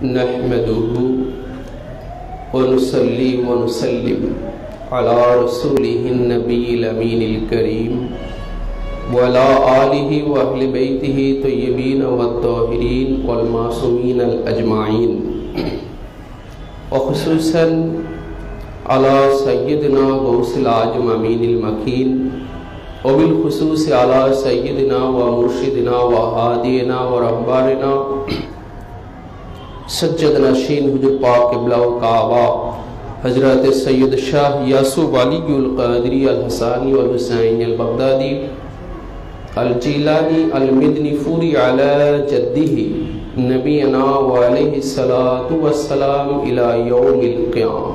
नहमदुहु व नुसल्ली व नुसल्लिम अला रसूलिहिन नबील अमीनिल करीम व अला आलिहि व अहलि बैतिहि तय्यबीन व ताहिरीन वल मासूमीन अल अजमाइन व खुसूसन अला सय्यदना गौसल आजम अमीनिल मकीन व बिल खुसूस अला सय्यदना व मुर्शिदना व हादिना व रहबारना सज्जद नशीन हुजूर पाक क़िबला व काबा हज़रत सैयद शाह यासूब अलीउल क़ादरी अल हसानी वल हुसैनी अल बगदादी अल जीलानी अल मिदनीफूरी अला जद्दिही नबीना व अलैहि सलातु वस्सलाम इला यौमिल क़ियामा।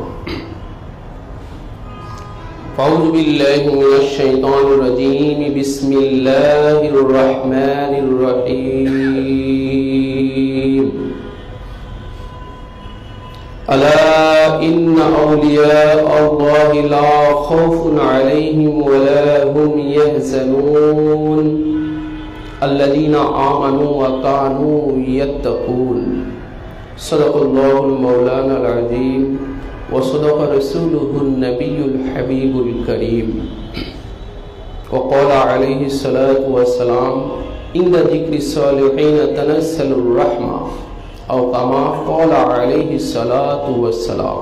अऊज़ु बिल्लाहि मिनश शैतानिर रजीम बिस्मिल्लाहिर रहमानिर रहीम। अला इन्ना औलिया अल्लाहि ला खौफुन अलैहिम वला हुम यहज़नून अल्लज़ीना आमनू व कानू यत्तक़ून। सदक़ल्लाहुल मौलानाल अज़ीम व सदक़ रसूलुहुन नबियुल हबीबुल करीम। व क़ाला अलैहि सलातु वस्सलाम इंदा ज़िक्रि सालिहीन तनज़्ज़लुर रहमा औ कमा क़ाला अलैहि सलातु वस्सलाम।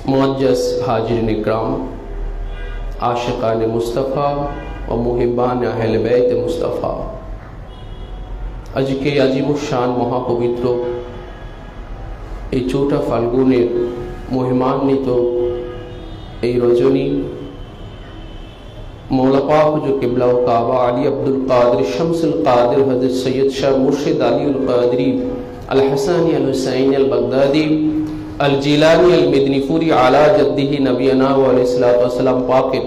मुअज़्ज़ज़ हाज़िरीन इकराम, आशिक़ान मुस्तफ़ा व मुहिब्बान अहले बैत मुस्तफ़ा, আজকে আজিমুশান মহাপবিত্র এই ৪টা ফাল্গুনের মহিমান্বিত এই রজনী मौला पाक जो क़िबला व काबा अली अब्दुल कादिर शम्सुल कादिर हज़रत सैयद शाह मुर्शिद अलीउल क़ादरी अल हसानी अल हुसैनी अल बगदादी अल जीलानी अल मिदनीफूरी आला जद्दिही नबीना व अलैहिस्सलातु वस्सलाम पाके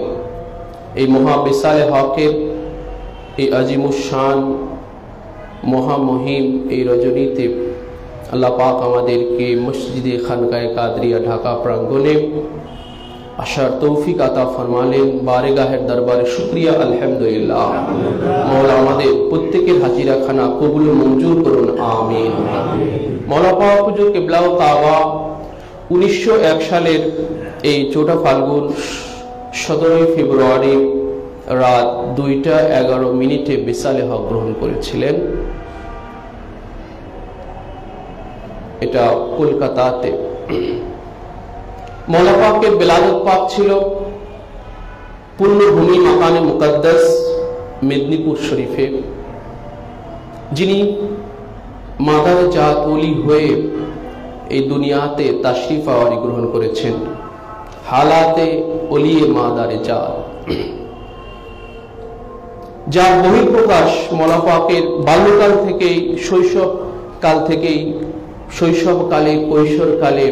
এই মহাবিশাল হকের এই আজিমুশান মহামহিম এই রজনীতে আল্লাহ পাক আমাদেরকে মসজিদে খানকায়ে কাদরিয়া ঢাকা প্রাঙ্গণে আসার তৌফিক আতা ফরমালেন। বারেগাহের দরবারে শুকরিয়া আলহামদুলিল্লাহ। মওলা আমাদের প্রত্যেকের হাজিরাখানা কবুল মঞ্জুর করুন, আমিন। মওলা পাক হুজুর কিবলা ও কাবা 1901 সালের এই 4টা ফাল্গুন 17 ফেব্রুয়ারি রাত 2:11 বিসালে হক গ্রহণ করেছিলেন। এটা কলকাতাতে। मौला पाक के बिलादत पाक छिलो पुण्यभूमि मकाने मुकद्दस मेदिनीपुर शरीफे, जिनी मादार जात ओली हुए এই দুনিয়াতে তাশরিফ আওয়ারি গ্রহণ করেছেন। হালাতে ওলিয়ে মাদারে জাত, যার বহিঃপ্রকাশ মওলা পাকের বাল্যকাল থেকেই, শৈশবকাল থেকেই, শৈশবকালে, কৈশোরকালে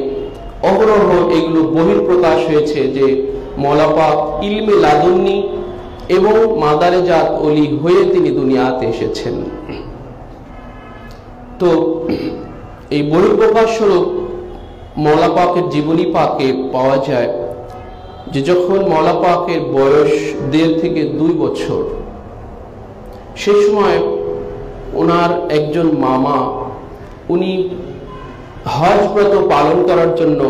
অহরহ এগুলো বহিঃপ্রকাশ হয়েছে যে মওলা পাক ইলমে লাদুন্নি এবং মাদারে জাত ওলি হয়ে তিনি দুনিয়াতে এসেছেন। তো এই বহিঃপ্রকাশ স্বরূপ মওলা পাকের জীবনী পাকে পাওয়া যায় যে যখন মওলা পাকের বয়স 1.5 থেকে 2 বছর, সেই সময় ওনার একজন মামা উনি হজ ব্রত পালন করার জন্য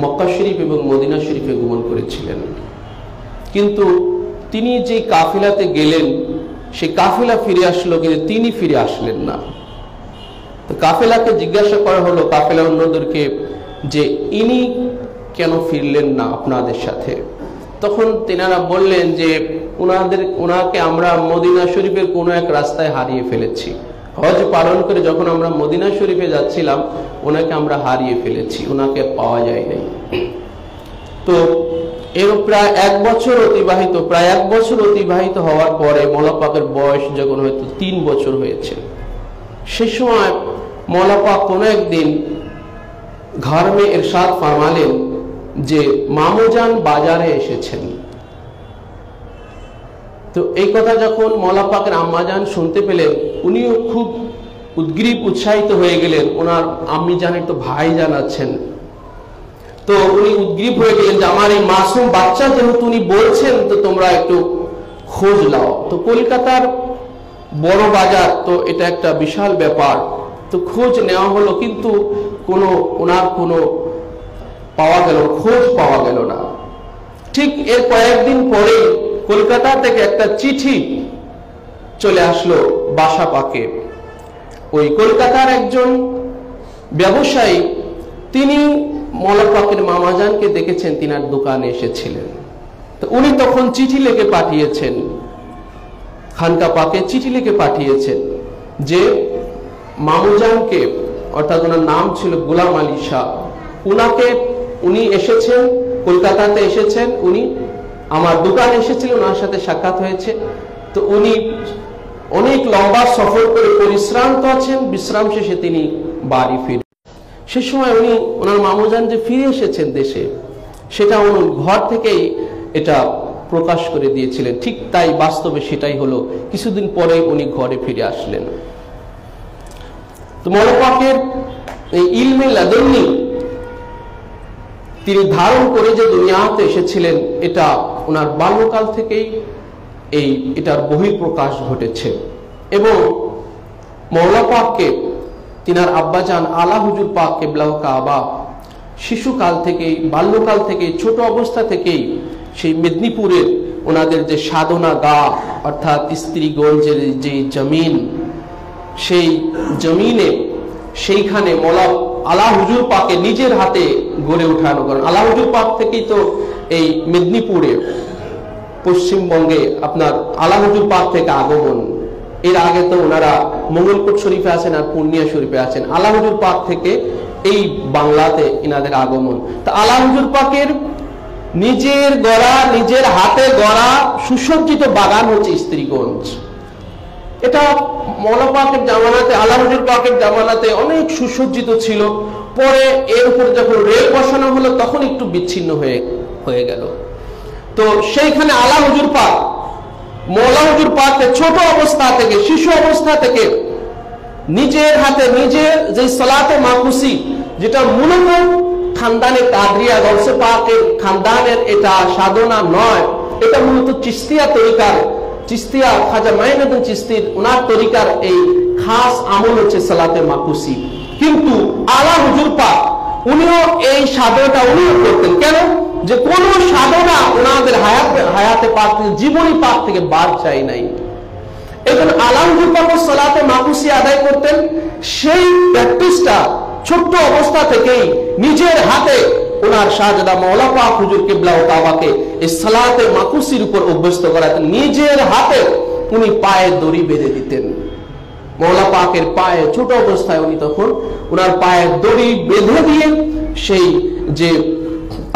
মক্কা শরীফ এবং মদিনা শরীফে গমন করেছিলেন। কিন্তু তিনি যে কাফিলাতে গেলেন সেই কাফিলা ফিরে আসলো, কিন্তু তিনি ফিরে আসলেন না। তো কাফিলাকে জিজ্ঞাসা করা হলো, কাফিলা অন্যদেরকে, যে ইনি কেন ফিরলেন না আপনাদের সাথে? তখন তেনারা বললেন যে ওনাকে আমরা মদিনা শরীফের কোনো এক রাস্তায় হারিয়ে ফেলেছি। হজ পালন করে যখন আমরা মদিনা শরীফে যাচ্ছিলাম ওনাকে আমরা হারিয়ে ফেলেছি, ওনাকে পাওয়া যায় নাই। তো এর প্রায় 1 বছর অতিবাহিত হওয়ার পরে মওলা পাকের বয়স যখন হয়তো 3 বছর হয়েছে, সেই সময় মওলা পাক কোনো একদিন ঘর মে ইরশাদ ফরমালেন যে মামুজান বাজারে এসেছেন। তো এই কথা যখন মওলা পাকের আম্মাজান শুনতে পেলেন, উনিও খুব উদ্গ্রীব উৎসাহিত হয়ে গেলেন। ওনার আম্মি জানের তো ভাইজান আছেন, তো উনি উদ্গ্রীব হয়ে গেলেন যে আমার এই মাসুম বাচ্চা যেহেতু উনি বলছেন তো তোমরা একটু খোঁজ নাও। তো কলকাতার বড় বাজার, তো এটা একটা বিশাল ব্যাপার। তো খোঁজ নেওয়া হলো, কিন্তু ওনার কোনো খোঁজ পাওয়া গেল না। ঠিক এর কয়েকদিন পরে কলকাতা থেকে একটা চিঠি চলে আসলো বাসা পাকে। ওই কলকাতার একজন ব্যবসায়ী, তিনি মৌলা পাকের মামাজানকে দেখেছেন, তিনার দোকানে এসেছিলেন। তো উনি তখন চিঠি লিখে পাঠিয়েছেন, খানকা পাকে চিঠি লিখে পাঠিয়েছেন যে মামুজানকে, অর্থাৎ ওনার নাম ছিল গোলাম আলী শাহ, উনি এসেছেন, কলকাতাতে এসেছেন, উনি আমার দোকানে এসেছিলেন, ওনার সাথে সাক্ষাৎ হয়েছে। তো উনি অনেক লম্বা সফর করে পরিশ্রান্ত আছেন, বিশ্রাম শেষে তিনি বাড়ি ফিরে। সে সময় উনি ওনার মামুজান যে ফিরে এসেছেন দেশে, সেটা উনি ঘর থেকেই এটা প্রকাশ করে দিয়েছিলেন। ঠিক তাই বাস্তবে সেটাই হলো, কিছুদিন পরে উনি ঘরে ফিরে আসলেন। তো মৌলা পাকের এই ইলমে লাদুন্নি তিনি ধারণ করে যে দুনিয়াতে এসেছিলেন, এটা ওনার বাল্যকাল থেকেই এটার বহিঃপ্রকাশ ঘটেছে। এবং মৌলা পাককে তিনার আব্বাজান আলা হুজুর পাক কেবলাহ কাবা শিশুকাল থেকেই, বাল্যকাল থেকেই, ছোট অবস্থা থেকেই সেই মেদিনীপুরের ওনাদের যে সাধনা গা, অর্থাৎ স্ত্রীগঞ্জের যে জমিন, সেই জমিনে সেইখানে মৌলা আলা হুজুর পাকে নিজের হাতে গড়ে উঠানো করেন। আলা হুজুর পাক থেকেই তো এই মেদিনীপুরে, পশ্চিমবঙ্গে আপনার আলা হুজুর পাক থেকে আগমন। এর আগে তো ওনারা মঙ্গলকোট শরীফে আছেন আর পূর্ণিয়া শরীফে আছেন। আলা হুজুর পাক থেকে এই বাংলাতে এনাদের আগমন। তা আলা হুজুর পাকের নিজের গড়া, নিজের হাতে গড়া সুসজ্জিত বাগান হচ্ছে স্ত্রীগঞ্জ। এটা মৌলা পাকের জামানাতে, আলা হুজুর পাকের জামানাতে অনেক সুসজ্জিত ছিল। পরে এর উপরে যখন রেল বসানো হলো, তখন একটু বিচ্ছিন্ন হয়ে গেল। তো সেইখানে আলা হুজুর পাক, মৌলা হুজুর পাককে ছোট অবস্থা থেকে, শিশু অবস্থা থেকে নিজের হাতে নিজের যে সালাতে মাকুসি, যেটা মূলত খানদানে কাদরিয়া গৌসে পাকের খানদানের এটা সাধনা নয়, এটা মূলত চিস্তিয়া তরিকার, চিস্তিয়া খাজা মাইনুদ্দিন চিস্তির ওনার তরিকার এই খাস আমল হচ্ছে সালাতে মাকুসি। কিন্তু আলা হুজুর পাক উনিও এই সাধনাটা উনিও করতেন। কেন? যে কোন সাধনা ওনাদের হায়াতে পাক, জীবনী পাক থেকে বাদ যায় নাই। এখন আলা হুজুর পাক সালাতে মাকুসি আদায় করতেন। সেই প্র্যাকটিসটা ছোট্ট অবস্থা থেকেই নিজের হাতে ওনার শাহজাদা মৌলা পাক হুজুর কিবলা ও কাবাকে এই সালাতে মাকুসির উপর অভ্যস্ত করাতেন। নিজের হাতে উনি পায়ে দড়ি বেঁধে দিতেন। মৌলা পাকের পায়ে ছোট অবস্থায় উনি তখন ওনার পায়ে দড়ি বেঁধে দিয়ে সেই যে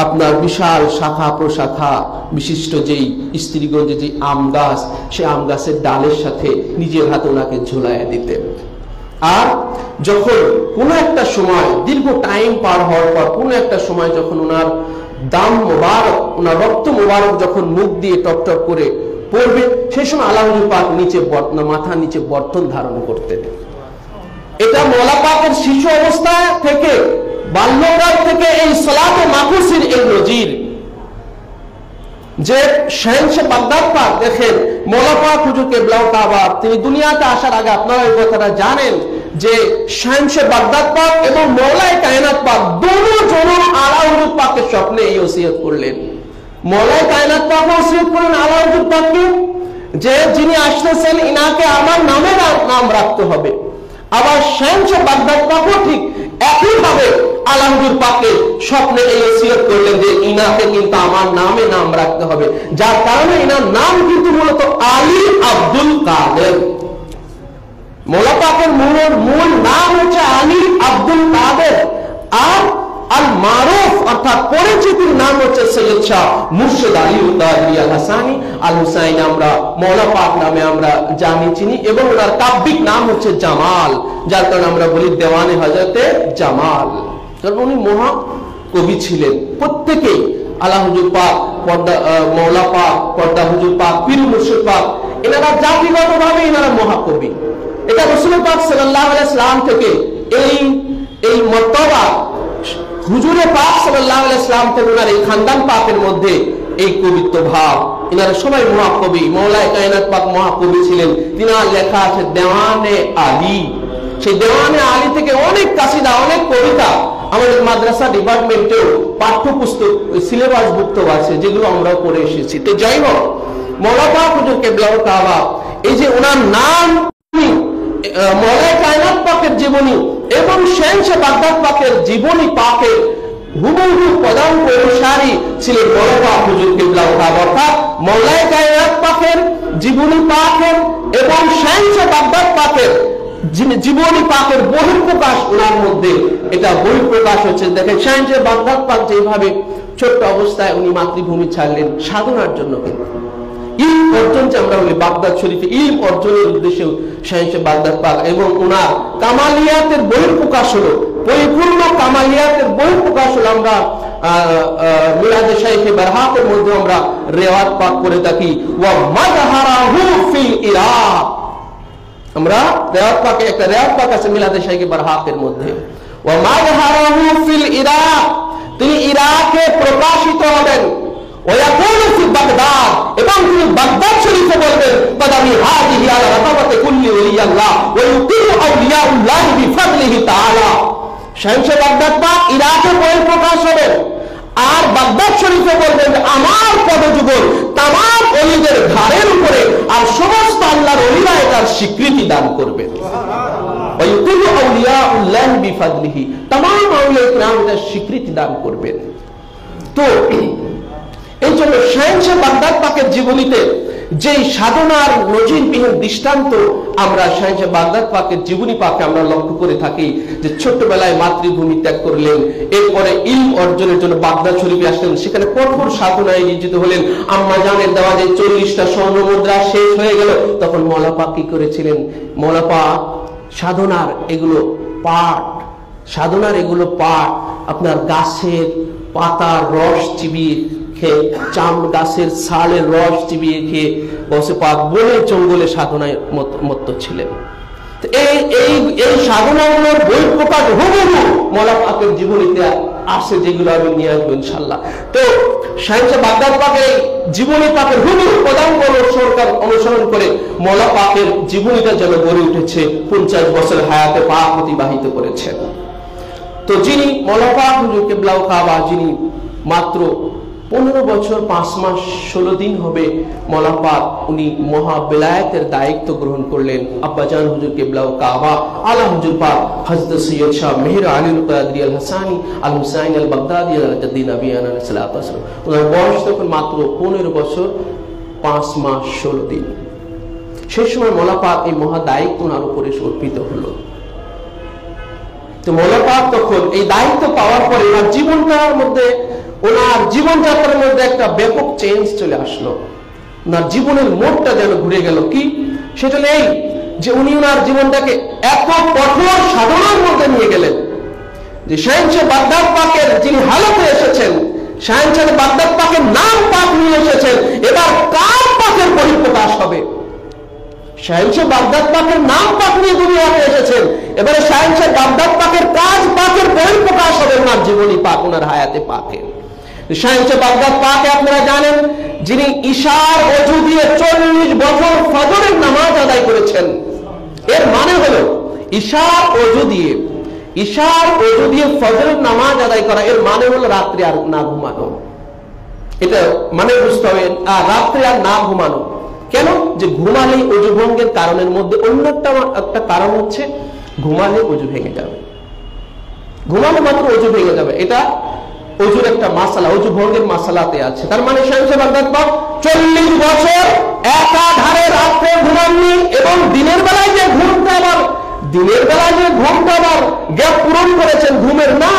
আপনার বিশাল শাখা প্রশাখা বিশিষ্ট যেই স্ত্রীগঞ্জে যে আম গাছ, সেই আম গাছের ডালের সাথে নিজের হাতে ওনাকে ঝুলাইয়া দিতেন। আর যখন কোনো একটা সময়, দীর্ঘ টাইম পার হওয়ার পর কোনো একটা সময় যখন ওনার দাম মোবারক, ওনার রক্ত মোবারক যখন মুখ দিয়ে টপটপ করে পড়বে, সেই সময় আলা হুজুর পাক নিচে মাথার নিচে বর্তন ধারণ করতেন। এটা মৌলা পাকের শিশু অবস্থা থেকে, বাল্যকাল থেকে এই সালাতে মাকুসির এই নজির। যে শাহেনশাহ বাগদাদ পাক দেখেন, মৌলা পাক হুজুর কিবলা ও কাবা তিনি দুনিয়াতে আসার আগে, আপনারা এই কথাটা জানেন যে শাহেনশাহ বাগদাদ পাক এবং মৌলায়ে কায়নাত পাক দুজনই আলা হুজুর পাকের স্বপ্নে এই ওসিয়ত করলেন। মৌলায়ে কায়নাত পাক ওসিয়ত করলেন আলা হুজুর পাককে যে যিনি আসতেছেন ইনাকে আমার নাম রাখতে হবে। আবার শাহেনশাহ বাগদাদ পাকও ঠিক একইভাবে আলা হুজুর পাককে স্বপ্নে এই ওসিয়ত করলেন যে ইনাকে কিন্তু আমার নামে নাম রাখতে হবে, যার কারণে ইনার নাম কিন্তু মূলত আলী আব্দুল কাদের। মৌলা পাকের মূল নাম হচ্ছে আলী আব্দুল কাদের, আর আল মারুফ অর্থাৎ পরিচিতির নাম হচ্ছে সৈয়দ শাহ মুর্শিদ আলী উদ্দালি আল হাসানি আল হুসাইন। আমরা মৌলা পাক নামে আমরা জানি চিনি, এবং ওনার কাব্যিক নাম হচ্ছে জামাল, যার কারণে আমরা বলি দেওয়ানে হযরতে জামাল, কারণ উনি মহা কবি ছিলেন। প্রত্যেকেই আলা হুজুর পাক, মৌলা পাক, পর্দা হুজুর পাক, পীর মুর্শিদ পাক, এনারা জাতিগতভাবে এনারা মহাকবি। এটা রাসূল পাক সাল্লাল্লাহু আলাইহি সাল্লাম থেকে এই মর্তবা হুজুরে পাক সাল্লাল্লাহু আলাইহি সাল্লাম থেকে ওনার এই খানদান পাকের মধ্যে এই কবিত্ব ভাব, এনারা সবাই মহাকবি। মৌলায়ে কায়নাত পাক মহাকবি ছিলেন। তিনার লেখা আছে দেওয়ানে আলী, সেই দেওয়ানে আলী থেকে অনেক কাসিদা, অনেক কবিতা আমাদের মাদ্রাসা ডিপার্টমেন্টেও পাঠ্যপুস্তক সিলেবাসভুক্ত আছে, যেগুলো আমরাও পড়ে এসেছি। তো যাই হোক, মওলা পাক হুজুর কিবলাউল কাবা, এই যে ওনার নাম মওলায়ে কায়নাত পাকের জীবনী এবং শাহেনশাহ বাগদাদ পাকের জীবনী পাকের হুবহু প্রধান অনুসারী ছিলেন মওলা পাক হুজুর কিবলাউল কাবা। অর্থাৎ মওলায়ে কায়নাত পাকের জীবনী পাকের এবং শাহেনশাহ বাগদাদ পাকের জীবনী পাকের বহিঃপ্রকাশ ওনার মধ্যে, এটা বহিঃপ্রকাশ হচ্ছে। দেখেন শাহেনশাহ বাগদাদ পাক যেভাবে ছোট্ট অবস্থায় উনি মাতৃভূমি ছাড়লেন সাধনার জন্য, ইলম অর্জন, যে আমরা বলি বাগদাদ শরীফে ইলম অর্জনের উদ্দেশ্যে শাহেনশাহ বাগদাদ পাক এবং ওনার কামালিয়াতের বহিঃপ্রকাশ হলো, পরিপূর্ণ কামালিয়াতের বহিঃপ্রকাশ হলো। আমরা মিলাদে শাইখে বারহাতের মধ্যে আমরা রেওয়াত পাক করে থাকি, ওয়া মাযহারাহু ফিল ইরাক। আমরা রেওয়াত পাকে একটা রেওয়াত পাক আছে মিলাদে শাইখে বারহাতের মধ্যে, ওয়া মাযহারাহু ফিল ইরাক, তিনি ইরাকে প্রকাশিত হবেন। ওয়ায়াকুলু ফি বাগদাদ, এবং তিনি বাগদাদ শরীফে বলবেন, কদামি হাদিহি আলা রাতাবাতি কুল্লি ওলিয়াল্লাহ ওয়া ইউকিমু আউলিয়াউল্লাহ বিফাদলিহি তাআলা। শাহেনশাহ বাগদাদ পাক ইরাকে বহিঃপ্রকাশ হবেন, আর বাগদাদ শরীফে বলবেন আমার পদযুগল তামাম ওলিদের ঘাড়ের উপরে, আর সমস্ত আল্লাহর ওলিরা এটার স্বীকৃতি দান করবেন। ওয়া ইউকিমু আউলিয়াউল্লাহ বিফাদলিহি, তামাম আউলিয়া কিরাম এটার স্বীকৃতি দান করবেন। তো এই জন্য শাহেনশাহ বাগদাদ পাকের জীবনীতে যেই সাধনার নজিরবিহীন দৃষ্টান্ত আমরা শাহেনশাহ বাগদাদ পাকের জীবনী পাকে আমরা লক্ষ্য করে থাকি, যে ছোট্টবেলায় মাতৃভূমি ত্যাগ করলেন, এরপরে ইলম অর্জনের জন্য বাগদাদ শরীফে আসলেন, সেখানে কঠোর সাধনায় নিয়োজিত হলেন। আম্মা জানের দেওয়া যে 40টা স্বর্ণ মুদ্রা শেষ হয়ে গেল, তখন মওলা পাক কি করেছিলেন? মওলা পাক সাধনার এগুলো পাঠ, সাধনার এগুলো পাঠ আপনার গাছের পাতার রস চিবিয়ে খেয়ে, চাম গাছের ছালের রস চিবিয়ে খেয়ে বসে পাক বলে জঙ্গলে সাধনায় মত্ত ছিলেন। এই এই এই সাধনাগুলোর বহিঃপ্রকাশ হুবহু মওলা পাকের জীবনীতে আসে, যেগুলো আমি নিয়ে আসবো ইনশাআল্লাহ। তো শাহেনশাহ বাগদাদ পাকের জীবনী পাকের হুবহু প্রধান সরকার অনুসরণ করে মওলা পাকের জীবনীটা যেন গড়ে উঠেছে, 50 বছর হায়াতে পাক অতিবাহিত করেছেন। তো যিনি মওলা পাক হুজুর কিবলাউল কাবা, যিনি মাত্র 15 বছর 5 মাস 16 দিন হবে মওলা পাক উনি মহাবেলায়েতের দায়িত্ব গ্রহণ করলেন। আব্বাজান হুজুর কিবলাউল কাবা আলা হুজুর পাক হযরত সৈয়দ শাহ মেহের আলী আল কাদরি আল হাসানি আল হুসাইন আল বাগদাদি আল জাদ্দি নবী আলাইহিস সালাতু ওয়াস সালাম, ওনার বয়স তখন মাত্র 15 বছর 5 মাস 16 দিন। সেই সময় মওলা পাক এই মহা দায়িত্ব ওনার উপরে সমর্পিত হলো। তো মওলা পাক তখন এই দায়িত্ব পাওয়ার পরে ওনার জীবনটার মধ্যে, ওনার জীবনযাত্রার মধ্যে একটা ব্যাপক চেঞ্জ চলে আসলো। ওনার জীবনের মোড়টা যেন ঘুরে গেল। কি সেটা নেই যে উনি ওনার জীবনটাকে এত কঠোর সাধনার মধ্যে নিয়ে গেলেন, যে শাহেনশাহ বাগদাদ পাকের যিনি হালতে এসেছেন, শাহেনশাহ বাগদাদ পাকের নাম পাক নিয়ে এসেছেন, এবার কার পাকের বহিঃপ্রকাশ হবে? শাহেনশাহ বাগদাদ পাকের নাম পাক নিয়ে দুনিয়াতে এসেছেন, এবারে শাহেনশাহ বাগদাদ পাকের কাজ পাকের বহিঃপ্রকাশ হবে ওনার জীবনী পাক, ওনার হায়াতে পাকে। শাহেনশাহ বাগদাদ পাকে আপনারা জানেন, যিনি ইশার ওযু দিয়ে 40 বছর ফজরের নামাজ আদায় করেছেন। এর মানে হলো ইশার ওযু দিয়ে ফজরের নামাজ আদায় করা, এর মানে হলো রাত্রে আর না ঘুমানো। এটা মানে বুঝতে হবে, আর রাত্রে আর না ঘুমানো কেন? যে ঘুমালে ওযু ভঙ্গের কারণের মধ্যে অন্য একটা কারণ হচ্ছে ঘুমালে ওযু ভেঙে যাবে, ঘুমালে মাত্র ওযু ভেঙে যাবে। এটা ওযুর একটা মাসালা, ওযু ভঙ্গের মাসালাতে আছে। তার মানে শাহেনশাহ বাগদাদ পাক 40 বছর একাধারে রাত্রে ঘুমাননি, এবং দিনের বেলায় যে ঘুমটা আবার গ্যাপ পূরণ করেছেন ঘুমের, না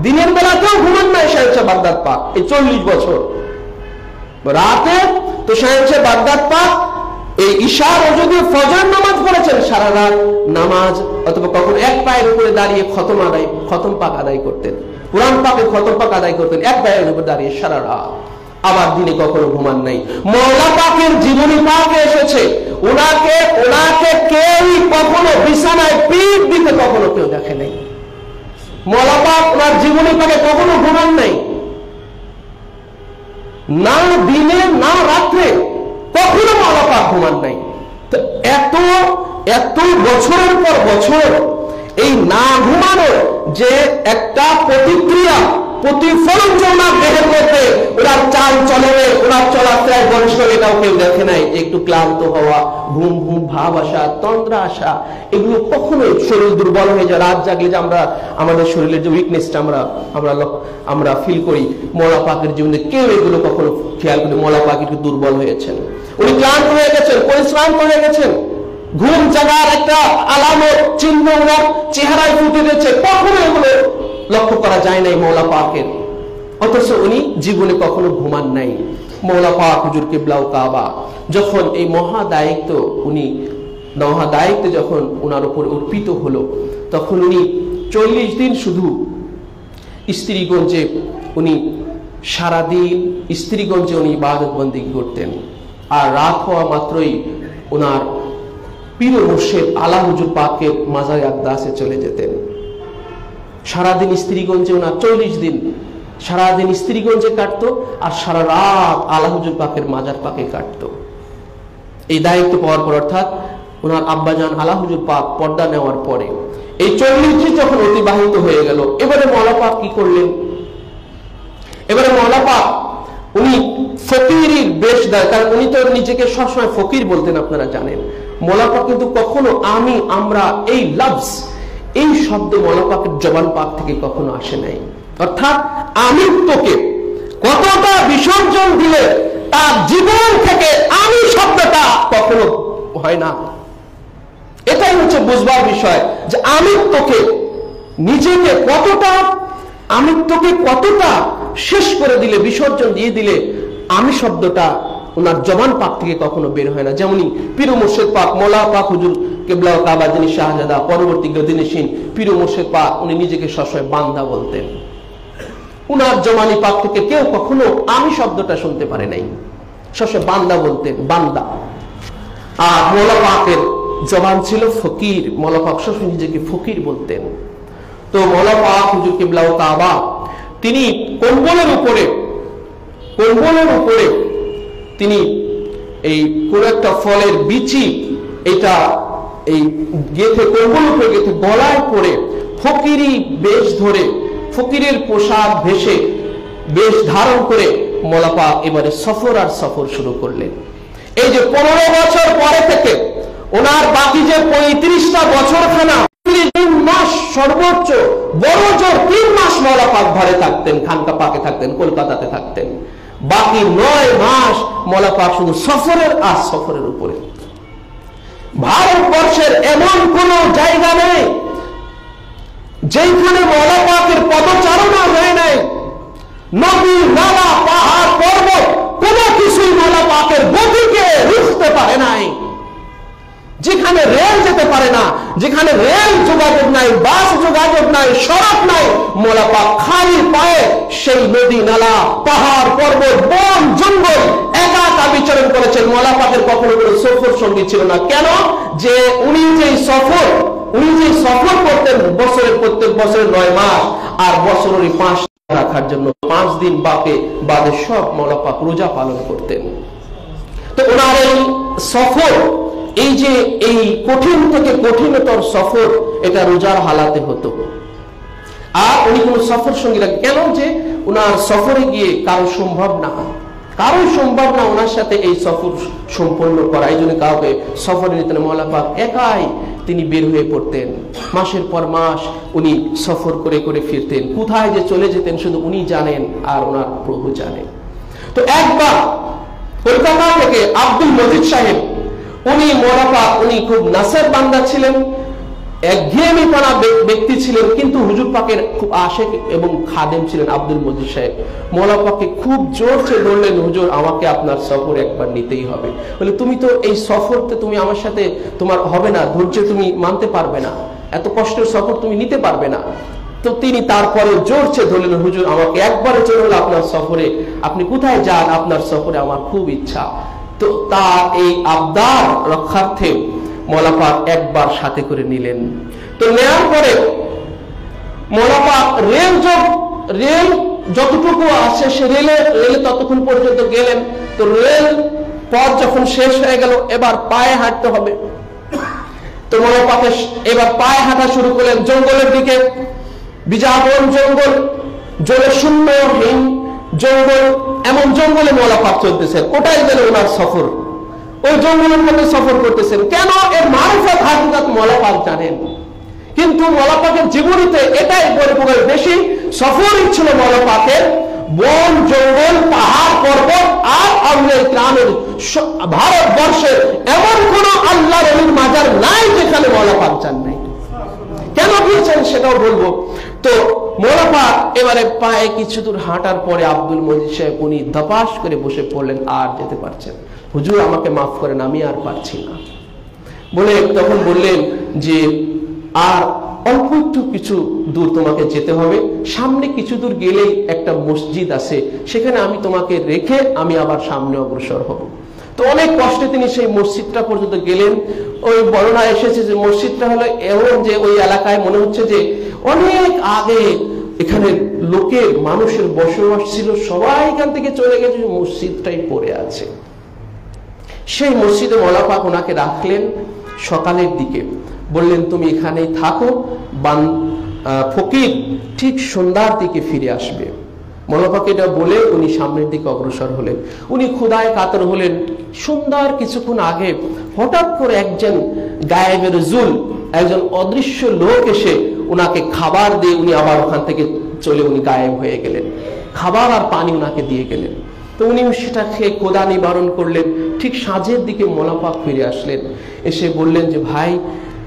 দিনের বেলাতেও ঘুমান নাই শাহেনশাহ বাগদাদ পাক এই 40 বছর রাতে। তো শাহেনশাহ বাগদাদ পাক এই ইশার ওযু দিয়ে ফজর নামাজ পড়েছেন, সারা রাত নামাজ, অথবা কখন এক পায়ের উপরে দাঁড়িয়ে খতম পাক আদায় করতেন, কুরআন পাকের খতম পাক আদায় করতেন এক পায়ের উপর দাঁড়িয়ে সারা রাত। আবার দিনে কখনো ঘুমান নাই। মওলা পাকের জীবনী পাকে এসেছে, ওনাকে কেউ কখনো বিছানায় পিঠ দিতে কখনো কেউ দেখে নাই। মওলা পাক ওনার জীবনী পাকে কখনো ঘুমান নাই, না দিনে না রাত্রে, কখনো মওলা পাক ঘুমান নাই। তো এত বছরের পর বছর এই না ঘুমানোর যে একটা প্রতিক্রিয়া, প্রতিফলন যে ওনার দেহের মধ্যে, ওনার চাল চলনে, ওনার চলাফেরায় বংশ, এটাও কেউ দেখে নাই। একটু ক্লান্ত হওয়া, ঘুম ঘুম ভাব আসা, তন্দ্রা আসা, এগুলো কখনোই শরীর দুর্বল হয়ে যায়। রাত জাগলে যে আমরা আমাদের শরীরের যে উইকনেসটা আমরা ফিল করি, মওলা পাকের জীবনে কেউ এগুলো কখনো খেয়াল করি। মওলা পাক একটু দুর্বল হয়েছেন, উনি ক্লান্ত হয়ে গেছেন, পরিশ্রান্ত হয়ে গেছেন, ঘুম জাগার একটা আলামত চিহ্ন ওনার চেহারায় ফুটে গেছে, কখনো এগুলো লক্ষ্য করা যায় নাই মওলা পাকের। অথচ উনি জীবনে কখনো ঘুমান নাই। মওলা পাক হুজুর কিবলা ও কাবা যখন এই মহাদায়িত্ব যখন ওনার উপর অর্পিত হলো, তখন উনি 40 দিন শুধু স্ত্রীগঞ্জে উনি সারাদিন স্ত্রীগঞ্জে উনি ইবাদত বন্দেগী করতেন। আর রাত হওয়া মাত্রই ওনার পীর মুর্শিদ আলা হুজুর পাকের মাজারে আকদাসে চলে যেতেন। সারাদিন স্ত্রীগঞ্জে ওনার 40 দিন সারাদিন স্ত্রীগঞ্জে কাটতো, আর সারা রাত আলা হুজুর পাকের মাজার পাকে কাটতো। এই দায়িত্ব পাওয়ার পর, অর্থাৎ ওনার আব্বাজান আলা হুজুর পাক পর্দা নেওয়ার পরে এই 40 দিন যখন অতিবাহিত হয়ে গেল, এবারে মওলা পাক কি করলেন? এবারে মওলা পাক উনি ফকিরের বেশ দেয়, কারণ উনি তো নিজেকে সবসময় ফকির বলতেন, আপনারা জানেন। মওলা পাক কিন্তু কখনো আমি, আমরা, এই লফজ, এই শব্দ মওলা পাকের জবান পাক থেকে কখনো আসে নাই। অর্থাৎ আমিত্বকে কতটা বিসর্জন দিলে তার জীবন থেকে আমি শব্দটা কখনো হয় না। এটাই হচ্ছে বুঝবার বিষয়, যে আমিত্বকে কতটা শেষ করে দিলে, বিসর্জন দিয়ে দিলে আমি শব্দটা ওনার জবান পাক থেকে কখনো বের হয় না। যেমনই পীর মুর্শিদ পাক মওলা পাক হুজুর কিবলা ও কাবা, যিনি শাহজাদা, পরবর্তী গদিনশীন পীর মুর্শিদ পাক, উনি নিজেকে সবসময় বান্দা বলতেন। উনার জমানি পাক থেকে কেউ কখনো আমি শব্দটা শুনতে পারে নাই, সবসময় বান্দা বলতেন, বান্দা। আর মওলা পাকের জবান ছিল ফকির, মওলা পাক সবসময় নিজেকে ফকির বলতেন। তো মওলা পাক হুজুর কিবলা ও কাবা তিনি কম্বলের উপরে তিনি এই কোন একটা ফলের বিচি, এটা এই গেথে, কম্বল উপরে গেথে গলায় পরে ফকিরি বেশ ধরে, ফকিরের পোশাক বেশ ধারণ করে মওলা পাক এবারে সফর শুরু করলেন। এই যে 15 বছর পরে থেকে ওনার বাকি যে 35টা বছরখানা, 3 মাস সর্বোচ্চ, বড় জোর 3 মাস মওলা পাক ঘরে থাকতেন, খানকা পাকে থাকতেন, কলকাতাতে থাকতেন। বাকি 9 মাস মওলা পাক শুধু সফরের উপরে। ভারতবর্ষের এমন কোন জায়গা নেই যেখানে মওলা পাকের পদচারণা হয়ে নাই। নদী, নালা, পাহাড়, পর্বত, কোন কিছুই মওলা পাকের গতিকে রুখতে পারে নাই। যেখানে রেল যেতে পারে না, যেখানে রেল যোগাযোগ নাই, বাস যোগাযোগ নাই, সড়ক নাই, মওলা পাক খালি পায়ে সেই নদী, নালা, পাহাড়, পর্বত, বন, জঙ্গল একা বিচরণ করেছেন। মওলা পাকের কখনো কোনো সফর সঙ্গী ছিল না। কেন? যে উনি যে সফর করতেন প্রত্যেক বছরের 9 মাস, আর বছরের 5 রাখার জন্য 5 দিন বাদে সব মওলা পাক রোজা পালন করতেন। তো ওনার এই সফর, এই কঠিন থেকে কঠিনতর সফর, এটা রোজার হালাতে হতো। আর উনি কোন সফর সঙ্গী রাখেন কেন? যে ওনার সফরে গিয়ে কারোই সম্ভব না ওনার সাথে এই সফর সম্পন্ন করা। এই জন্য কাউকে সফরে নিতেন। মওলা পাক একাই তিনি বের হয়ে পড়তেন। মাসের পর মাস উনি সফর করে করে ফিরতেন। কোথায় যে চলে যেতেন শুধু উনি জানেন, আর ওনার প্রভু জানেন। তো একবার কলকাতা থেকে আব্দুল মজিদ সাহেব, উনি মওলা পাক, উনি খুব নাসের বান্দা ছিলেন, একঘেয়েমিপনা ব্যক্তি ছিলেন, কিন্তু হুজুর পাকের খুব আশেক এবং খাদেম ছিলেন আব্দুল মজিদ সাহেব। মওলা পাককে খুব জোরছে বললেন, হুজুর আমাকে আপনার সফর একবার নিতেই হবে। বলে তুমি তো এই সফরতে তুমি আমার সাথে তোমার হবে না, ধৈর্য তুমি মানতে পারবে না, এত কষ্টের সফর তুমি নিতে পারবে না। তো তিনি তারপরে জোরছে ধরলেন, হুজুর আমাকে একবারের জন্য আপনার সফরে, আপনি কোথায় যান, আপনার সফরে আমার খুব ইচ্ছা। তো তার এই আবদার রক্ষার্থে মওলা পাক একবার সাথে করে নিলেন। তো নেওয়ার পরে মওলা পাক রেল যতটুকু আছে সে রেলে ততক্ষণ পর্যন্ত গেলেন। তো রেল পথ যখন শেষ হয়ে গেল, এবার পায়ে হাঁটতে হবে। তো তো মৌলা পাক এবার পায়ে হাঁটা শুরু করলেন জঙ্গলের দিকে। বিজাবন জঙ্গল, জলশূন্যহীন জঙ্গল, এমন জঙ্গলে মৌলা পাক চলতেছেন। ওটাই যেন ওনার সফর, ওই জঙ্গলের মধ্যে সফর করতেছেন। কেন? এর মারফত হাকিকত মৌলা পাক জানেন, কিন্তু মৌলা পাকের জীবনীতে এটাই পরিপূর্ণ বেশি সফরই ছিল মৌলা পাকের বন জঙ্গল পাহাড় পর্বত আর আউলিয়া ইকরামের। ভারতবর্ষে এমন কোন আল্লাহর ওলির মাজার নাই যেখানে মৌলা পাক যান নাই। কেন গিয়েছেন সেটাও বলবো। তো মৌলা পাক এবারে পায়ে কিছু দূর হাঁটার পরে আব্দুল মজিদ সাহেব উনি ধপাস করে বসে পড়লেন, আর যেতে পারছেন। হুজুর আমাকে মাফ করেন, আমি আর পারছি না বলে তখন বললেন যে আর অল্প একটু কিছু দূর তোমাকে যেতে হবে, সামনে কিছু দূর গেলেই একটা মসজিদ আছে, সেখানে আমি তোমাকে রেখে আমি আবার সামনে অগ্রসর হব। তো অনেক কষ্টে তিনি সেই মসজিদটা পর্যন্ত গেলেন। ওই বর্ণনা এসেছে যে মসজিদটা হলো এমন যে ওই এলাকায় মনে হচ্ছে যে অনেক আগে এখানে লোকের মানুষের বসবাস ছিল, সবাই এখান থেকে চলে গেছে, মসজিদটাই পড়ে আছে। সেই মসজিদে মৌলা পাক ওনাকে রাখলেন। সকালের দিকে বললেন তুমি এখানেই থাকো, ফকির ঠিক সন্ধ্যার দিকে ফিরে আসবে। মৌলা পাক এটা বলে উনি সামনের দিকে অগ্রসর হলেন। উনি ক্ষুধায় কাতর হলেন। সন্ধ্যার কিছুক্ষণ আগে হঠাৎ করে একজন গায়েবের জুল, একজন অদৃশ্য লোক এসে উনাকে খাবার দিয়ে উনি আবার ওখান থেকে চলে উনি গায়েব হয়ে গেলেন। খাবার আর পানি উনাকে দিয়ে গেলেন। তো উনি সেটা খেয়ে ক্ষুধা নিবারণ করলেন। ঠিক সাঁঝের দিকে মৌলা পাক ফিরে আসলেন, এসে বললেন যে ভাই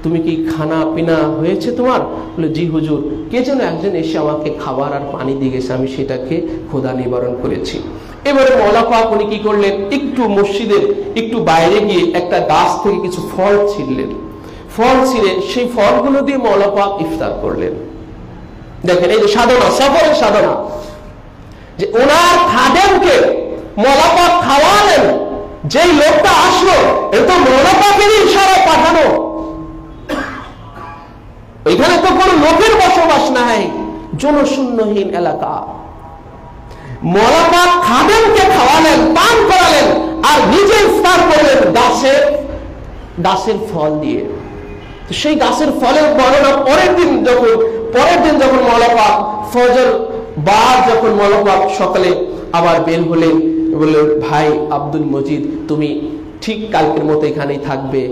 তুমি কি খানা পিনা হয়েছে তোমার? বলে জি হুজুর, কে যেন একজন এসে আমাকে খাবার আর পানি দিয়ে গেছে, আমি সেটাকে ক্ষুধা নিবারণ করেছি। এবারে মৌলা পাক উনি কি করলেন, একটু মসজিদের একটু বাইরে গিয়ে একটা গাছ থেকে কিছু ফল ছিঁড়লেন। ফল ছিঁড়ে সেই ফলগুলো দিয়ে মৌলা পাক ইফতার করলেন। দেখেন এই যে সাধনা, সফরের সাধনা, যে ওনার খাদেমকে মৌলা পাক খাওয়ালেন। যেই লোকটা আসলো এটা তো মৌলা পাকেরই ইশারায় পাঠানো, এখানে তো কোনো লোকের বসবাস নাই, জনশূন্যহীন এলাকা। মৌলা পাক খাদেমকে খাওয়ালেন, পান করালেন, আর নিজে ইফতার করলেন গাছের ফল দিয়ে। সেই গাছের ফলের বর্ণনা পরের দিন যখন মৌলা পাক ফজর বার যখন মৌলা পাক সকালে আবার বের হলেন, বললেন ভাই আব্দুল মজিদ তুমি ঠিক কালকের মতো এখানেই থাকবে,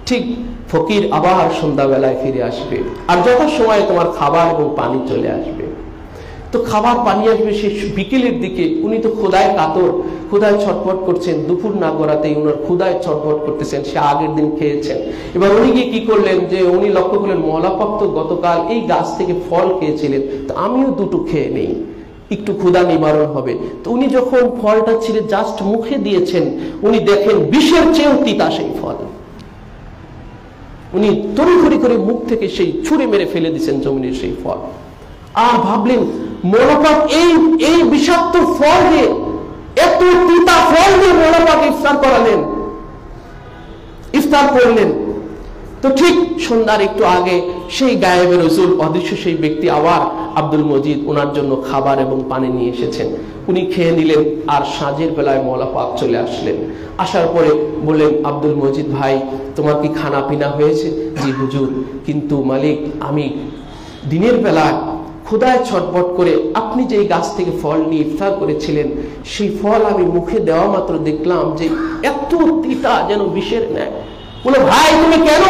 ঠিক ফকির আবার সন্ধ্যাবেলায় ফিরে আসবে, আর যথাসময়ে তোমার খাবার এবং পানি চলে আসবে। তো খাবার পানি আসবে সেই বিকেলের দিকে। উনি তো ক্ষুধায় কাতর, ক্ষুধায় ছটফট করছেন। দুপুর না গড়াতেই উনার ক্ষুধায় ছটফট করতেছেন, সে আগের দিন খেয়েছেন। এবার উনি গিয়ে কি করলেন, যে উনি লক্ষ্য করলেন মৌলা পাক তো গতকাল এই গাছ থেকে ফল খেয়েছিলেন, তো আমিও দুটো খেয়ে নেই, একটু ক্ষুধা নিবারণ হবে। তো উনি যখন ফলটা ছিঁড়ে জাস্ট মুখে দিয়েছেন, উনি দেখেন বিষের চেয়েও তিতা সেই ফল। উনি তড়িঘড়ি করে মুখ থেকে সেই ছুঁড়ে মেরে ফেলে দিয়েছেন জমিনের সেই ফল। আর ভাবলেন মৌলা পাক এই বিষাক্ত ফল দিয়ে, এত তিতা ফল দিয়ে মৌলা পাক ইফতার করালেন, ইফতার করলেন। তো ঠিক সন্ধ্যার একটু আগে সেই গায়েবের রসুল অদৃশ্য সেই ব্যক্তি আবার আব্দুল মজিদ ওনার জন্য খাবার এবং পানি নিয়ে এসেছেন। উনি খেয়ে নিলেন, আর সাঁঝের বেলায় মৌলা পাক চলে আসলেন। আসার পরে বললেন আব্দুল মজিদ ভাই তোমার কি খানা পিনা হয়েছে? জি হুজুর, কিন্তু মালিক আমি দিনের বেলায় ক্ষুধায় ছটফট করে আপনি যে গাছ থেকে ফল নিয়ে ইফতার করেছিলেন, সেই ফল আমি মুখে দেওয়া মাত্র দেখলাম যে এত তিতা, যেন বিষের ন্যায়। বলে ভাই তুমি কেন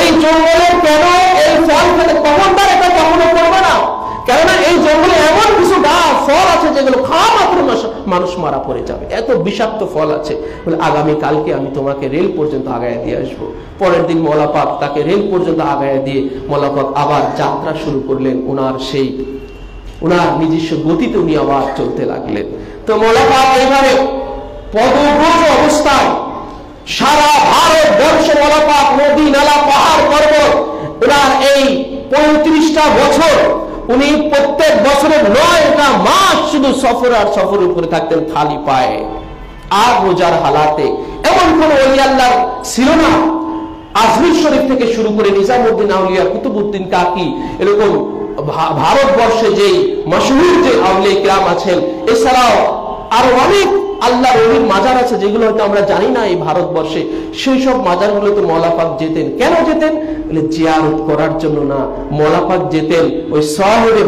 এই জঙ্গলে কেন এই ফল খেতে? কখনবার এটা কখনো করবে না, কেননা এই জঙ্গলে এমন কিছু গাছ ফল আছে যেগুলো খাওয়া মাত্র মানুষ মারা পড়ে যাবে, এত বিষাক্ত ফল আছে। বলে আগামী কালকে আমি তোমাকে রেল পর্যন্ত আগায় দিয়ে আসবো। পরের দিন মৌলা পাক তাকে রেল পর্যন্ত আগায় দিয়ে মৌলা পাক আবার যাত্রা শুরু করলেন। ওনার নিজস্ব গতিতে উনি আবার চলতে লাগলেন। তো মৌলা পাক এবারে পদব্রজ অবস্থায় সারা ভারতবর্ষ মৌলা পাক নদী নালা পাহাড় পর্বত, ওনার এই 35টা বছর উনি প্রত্যেক বছরের 9টা মাস শুধু সফর আর সফরের উপরে থাকতেন খালি পায়ে আর রোজার হালাতে। এমন কোন ওলি আল্লাহ ছিল না, আজমির শরীফ থেকে শুরু করে নিজামউদ্দিন আউলিয়া, কুতুবউদ্দিন কাকি, এরকম ভারতবর্ষে যে মশহুর যে আউলিয়া কিরাম আছেন, এছাড়াও আরো অনেক আল্লাহ ওলির মাজার আছে যেগুলো হয়তো আমরা জানি না এই ভারতবর্ষে, সেই সব মাজারগুলোতে মওলা পাক যেতেন। কেন যেতেন? বলে জিয়ারত করার জন্য না, মওলা পাক যেতেন ওই শহরে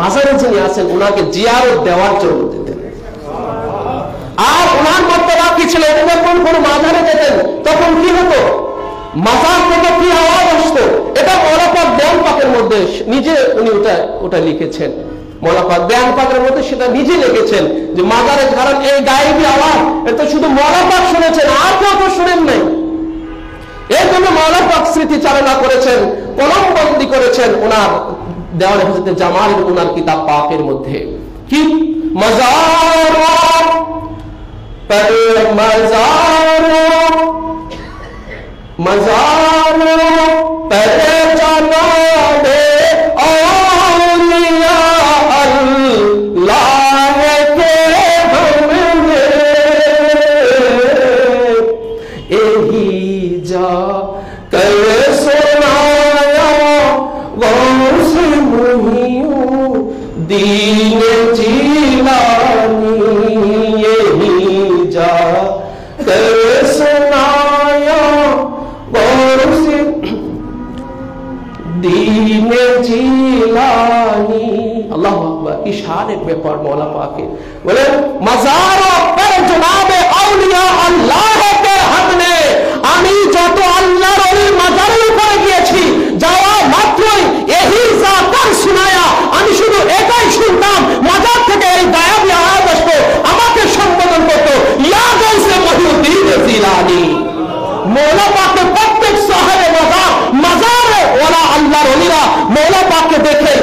মাজারে যিনি আছেন ওনাকে জিয়ারত দেওয়ার জন্য যেতেন। আর ওনার মর্তবা কি ছিল? যখন কোন মাজারে যেতেন তখন কি হতো? মাজার থেকে কি আওয়াজ আসতো? এটা মওলা পাক বয়ান পাকের মধ্যে নিজে উনি ওটা লিখেছেন। মওলা পাক বয়ান পাকের মধ্যে সেটা নিজে লিখেছেন যে মাজারে কারণ এই গায়েবী আওয়াজ এটা শুধু মওলা পাক শুনেছেন, আর কেউ তো শুনেন নাই। এর জন্য মওলা পাক স্মৃতিচারণা করেছেন, কলমবন্দি করেছেন ওনার দেওয়ালে হযরত জামালের ওনার কিতাব পাকের মধ্যে। কি মাজার पर मजारों पर जनाबे औलिया अल्लाह के हमने यही जा कर सुनाया गौस मुहीउद्दीन जिलानी, यही जा कर सुनाया गौस दीन जिलानी। अल्लाह अकबर, की शान एक ব্যাপার मौला पाके बोले मजारों पर जनाबे औलिया अल्लाह के हमने, আমি যত আল্লাহর ওলির মাজারের উপরে গিয়েছি যাওয়া মাত্রই यही जा कर सुनाया, আমি শুধু এটাই শুনতাম মাজার থেকে এই গায়েবী আওয়াজ আসতো, আমাকে সম্বোধন করতো ইয়া গৌসে মহিউদ্দিন জিলানী। মওলা পাকের প্রত্যেক সাহেবে মাজারে ওরা আল্লাহর ওলিরা মওলা পাককে দেখে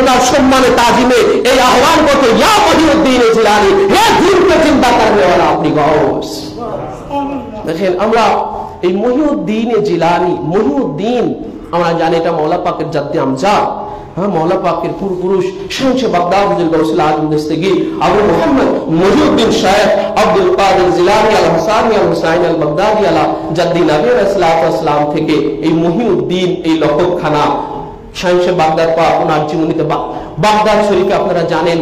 ওনার সম্মানে তাজিমে এই আহ্বান করতো ইয়া মহিউদ্দিন জিলানী, হে দিনকে চিন্তা করবে ওরা আপনি গৌস। দেখেন আমরা এই মহিউদ্দিন জিলানী, মহিউদ্দিন আমরা জানি এটা মওলা পাকের জাদ্দে আমজাদ, मौला पाक के पूर्व पुरुष शहंशाह बगदाद हुजूर गौसुल आजम दस्तगीर अबू मोहम्मद मुहिउद्दीन शाह अब्दुल कादिर जिलानी अल हुसैनी अल हुसैन अल बगदादी আলা জাদ্দি নবী রাসূলুল্লাহ সাল্লাল্লাহু থেকে এই মহিউদ্দিন এই লকবখানা শহंशाह বাগদাদ পাক ওনার জীবনীতে বাগদাদ শরীফে আপনারা জানেন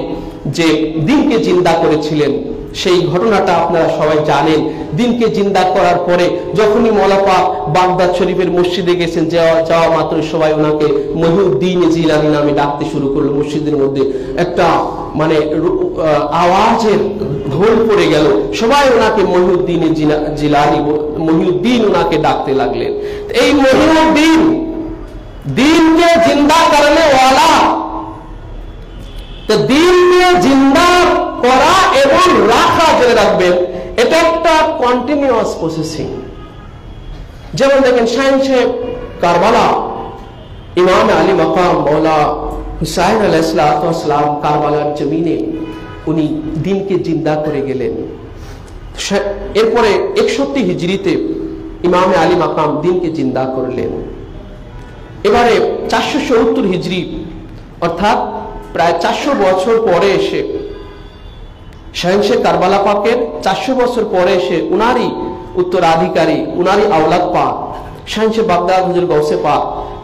যে দিনকে জিন্দা করেছিলেন, সেই ঘটনাটা আপনারা সবাই জানেন। দিনকে জিন্দা করার পরে যখনই মওলা পাক বাগদাদ শরীফের মসজিদে গেছেন, যাওয়া মাত্র সবাই ওনাকে মহিউদ্দিন জিলানী নামে ডাকতে শুরু করলো। মসজিদের মধ্যে একটা মানে আওয়াজের ঢোল পড়ে গেল, সবাই ওনাকে মহিউদ্দিন জিলানী মহিউদ্দিন ওনাকে ডাকতে লাগলেন। এই মহিউদ্দিন দিনকে জিন্দা করনে ওয়ালা, তো দিনকে জিন্দা করা এবং রাখা জেনে রাখবেন এটা একটা কন্টিনিউয়াস প্রসেসিং। যেমন দেখেন শাহনশাহ কারবালা ইমাম আলী মাকাম মওলা হুসাইন আলাইহিসসালাম কারবালার জমিনে উনি দিনকে জিন্দা করে গেলেন। এরপরে 61 হিজরিতে ইমাম আলী মাকাম দিনকে জিন্দা করলেন। এবারে 470 হিজরি অর্থাৎ প্রায় 400 বছর পরে এসে শাহনশাহ কারবালা পাকের 400 বছর পরে এসে উনারই উত্তরাধিকারী উনারই আওলাদ পাক শাহনশাহ বাগদাদ হুজুর গৌসে পাক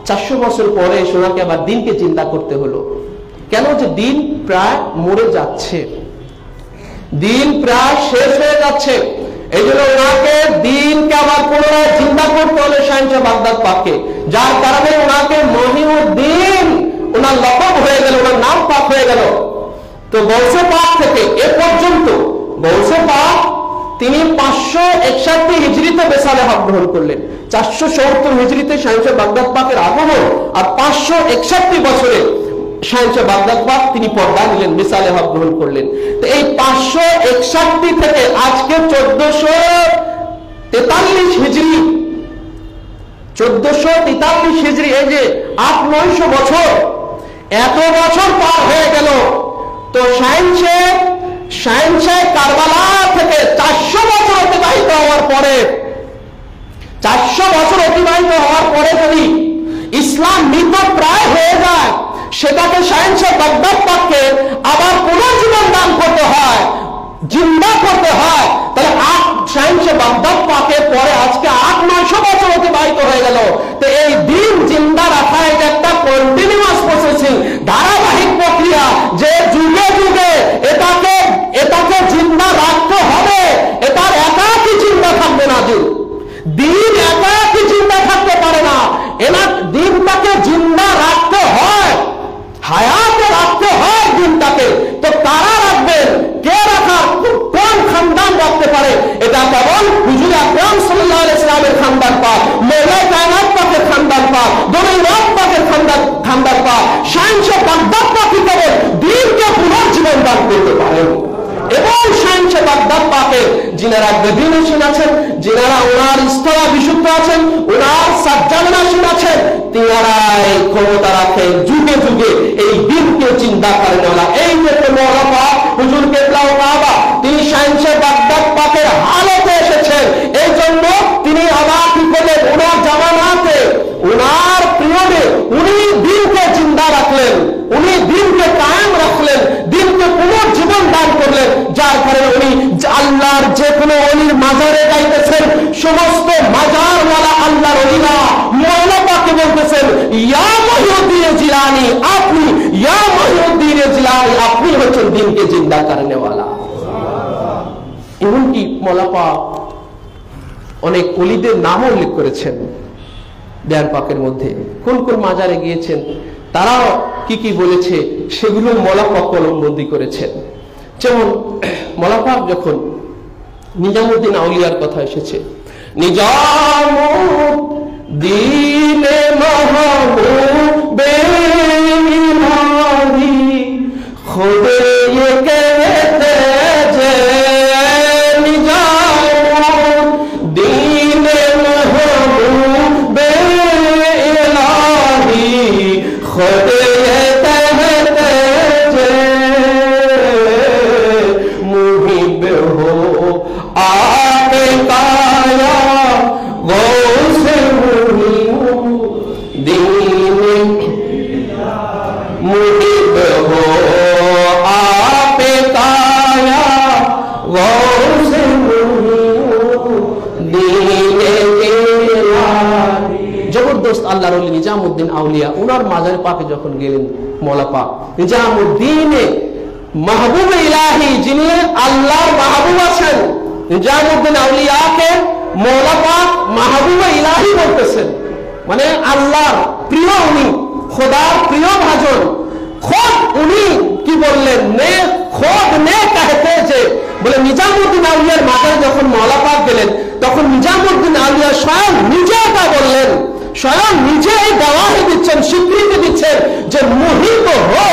400 বছর পরে এসে ওনাকে আবার দিনকে চিন্তা করতে হলো। কেন? যে দিন প্রায় মরে যাচ্ছে, দিন প্রায় শেষ হয়ে যাচ্ছে, এই জন্য ওনাকে দিনকে আবার পুনরায় চিন্তা করতে হলো শাহনশাহ বাগদাদ পাককে, যার কারণে ওনাকে মহিউদ্দিন ওনার লকব হয়ে গেল, ওনার নাম পাক হয়ে গেল। তো গৌসে পাক থেকে এ পর্যন্ত গৌসে পাক তিনি 561 হিজরিতে বেসালে হক গ্রহণ করলেন, 470 হিজরিতে শাহনশাহ বাগদাদ পাকের আগমন, আর 561 বছরে শাহনশাহ বাগদাদ পাক তিনি পর্দা নিলেন, বেসালে হক গ্রহণ করলেন। তো এই 561 থেকে আজকে 1443 হিজরি, 1443 হিজরি, এই যে 800-900 বছর, এত বছর পার হয়ে গেল। তো শাহনশাহ কারবালা থেকে 400 বছর অতিবাহিত হওয়ার পরে, 400 বছর অতিবাহিত হওয়ার পরে যদি ইসলাম মৃত প্রায় হয়ে যায়, সেটাকে শাহনশাহ বাগদাদ পাককে আবার পুনর্জীবন দান করতে হয়, জিন্দা করতে হয়। তাহলে শাহনশাহ বাগদাদ পাকের পরে আজকে 800-900 বছর অতিবাহিত হয়ে গেল। তো এই দিন জিন্দা রাখা এটা একটা কন্টিনিউয়াস প্রসেসিং, ধারাবাহিক প্রক্রিয়া, যে যুগে যুগে এটাকে জিন্দা রাখতে কারণ হুজুর আকরাম সাল্লাল্লাহু আলাইহি ওয়াসাল্লামের খানদান পাক, মওলা কায়নাত পাকের খানদান পাক, দরুদ পাকের খানদান পাক, শাহেনশাহ বাগদাদ পাক কেবল দ্বীনকে পুনর্জীবন দান করতে পারেন। এবং শাহেনশাহ বাগদাদ পাকের যিনারা বেদিনশীন আছেন, যিনারা ওনার ইস্তরা বিশুদ্ধ আছেন, ওনার সাজ্জাদানশীন আছেন, তিনারাই ক্ষমতা রাখেন যুগে যুগে এই দ্বীনকে চিন্তা করেন। এই যে মওলা পাক হুজুর কেবলা কাবা, তিনি শাহেনশাহ বাগদাদ পাকের হালতে এসেছেন, এই জন্য তিনি আবার কি করলেন, ওনার জামানাতে ওনার পিরিয়ডে উনি দ্বীনকে জিন্দা রাখলেন, উনি দ্বীনকে কায়েম রাখলেন, দ্বীনকে পুনর্জীবন দান করলেন। যার কারণে উনি আল্লাহর যে কোনো অলির মাজারে যাইতেছেন, সমস্ত মাজারওয়ালা আল্লাহর অলিরা মওলা পাককে বলতেছেন, ইয়া মহিউদ্দিন জিলানী আপনি, ইয়া মহিউদ্দিন জিলানী আপনি হচ্ছেন দ্বীনকে জিন্দা করনে ওয়ালা। এমনকি মওলা পাক অনেক অলিদের নামও উল্লেখ করেছেন বয়ান পাকের মধ্যে। কোন কোন মাজারে গিয়েছেন, তারাও কি কি বলেছে, সেগুলো মওলা পাক কলমবন্দি করেছেন। যেমন মওলা পাক যখন নিজামুদ্দিন আউলিয়ার কথা এসেছে, নিজামুদ্দিন মাহবুবে ইলাহি খুদে ये कहते जे निजामुद्दीन महबूबे इलाही खुदे আল্লাহর ওলি নিজামুদ্দিন আউলিয়া উনার মাজারে পাকে যখন গেলেন মওলা পাক, নিজামুদ্দিনে মাহবুবে ইলাহি, যিনি আল্লাহর মাহবুব আছেন, নিজামুদ্দিন আউলিয়াকে মওলা পাক মাহবুবে ইলাহি বলতেছেন, মানে আল্লাহর প্রিয়, উনি খোদার প্রিয় ভাজন। খোদ উনি কি বললেন, নে খোদ নে कहते যে, বলে নিজামুদ্দিন আউলিয়ার মাজারে যখন মওলা পাক গেলেন, তখন নিজামুদ্দিন আউলিয়া স্বয়ং নিজে এটা বললেন, স্বয়ং নিজে এই গওয়াহি দিচ্ছেন, স্বীকৃতি দিচ্ছেন যে মুহিব হো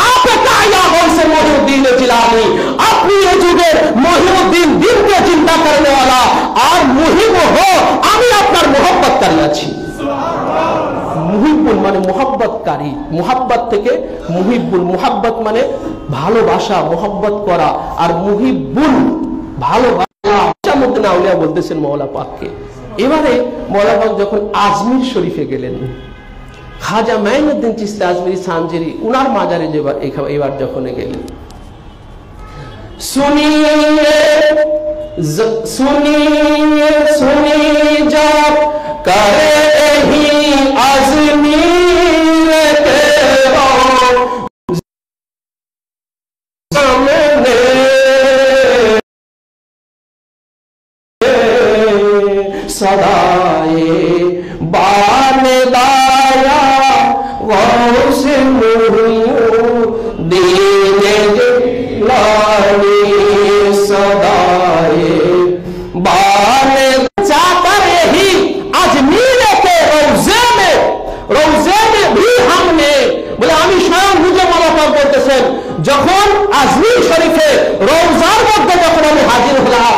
आप काया गौसे মহিউদ্দিন জিলানী, আপনি এই যুগের মহিউদ্দিন, দ্বীনকে চিন্তা করনে वाला, আর মুহিব হো আমি আপনার মোহব্বতকারী আছি। মুহিব্বুল মানে মোহাব্বতকারী, মোহাব্বত থেকে মুহিব্বুল, মোহাব্বত মানে ভালোবাসা, মোহাব্বত করা, আর মুহিব্বুল ভালোবাসা। নিজামুদ্দিন আউলিয়া বলতেছেন মওলা পাককে। এবারে মওলা পাক যখন আজমির শরীফে গেলেন, খাজা মাইনুদ্দিন চিশতি আজমিরি সানজেরি উনার মাজারে এবার যখন গেলেন, सुनिए सुनिए सुनी जब करे ही अज़मीर तेरा सामने सदाए बाने दाया गौसे मुहिउद्दीन जिलानी सदाए बाने जाकर ही अजमीर के रोज़े में भी हमने, बोले आमी स्वयं मुझे मौला पाक बोलतेছেন, যখন আজমির শরীফে রওজার মধ্যে যখন আমি হাজির হলাম,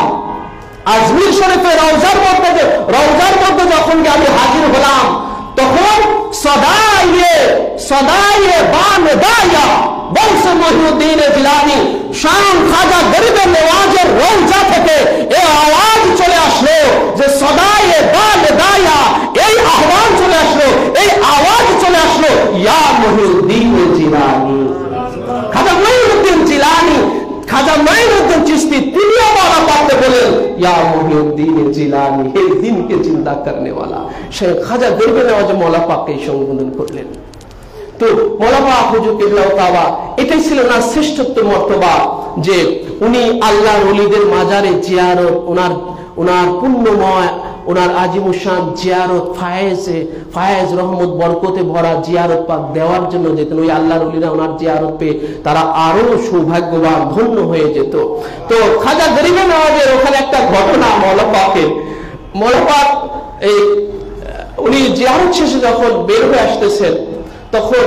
আজমির শরীফে রওজার মধ্যে যখন আমি হাজির হলাম, তখন সদায়ে বানে দায়া বংশ মহিউদ্দিন জিলানী শান খাজা গরিবে নওয়াজের রওজা থেকে এই আওয়াজ চলে আসলো যে সদায়ে বানে দায়া, এই আহ্বান চলে আসলো, এই আওয়াজ চলে আসলো, ইয়া মহিউদ্দিন জিলানী। খাজা মহিউদ্দিন জিলানী, খাজা মাইনুদ্দিন চিশতি তিনিও মওলা পাককে বলেন, ইয়া মহিউদ্দিন জিলানী, হে দ্বীনকে চিন্তা করনে वाला। সেই খাজা গরিবে নওয়াজ মওলা পাককে সম্বোধন করলেন। তো মওলা পাক হুজুর কিবলা কাবা, এটাই ছিল না শ্রেষ্ঠত্ব মর্তবা, যে উনি আল্লাহর ওলিদের মাজারে জিয়ারত, ওনার পুণ্যময় ওনার আজিমুশান জিয়ারত ফায়েজ রহমত বরকতে ভরা জিয়ারত পাক দেওয়ার জন্য যেতেন। ওই আল্লাহর ওলিরা ওনার জিয়ারত পেয়ে তারা আরো সৌভাগ্যবান ধন্য হয়ে যেত। তো খাজা গরিবে নওয়াজের ওখানে একটা ঘটনা, মওলা পাক এই উনি জিয়ারত শেষে যখন বের হয়ে আসতেছেন, তখন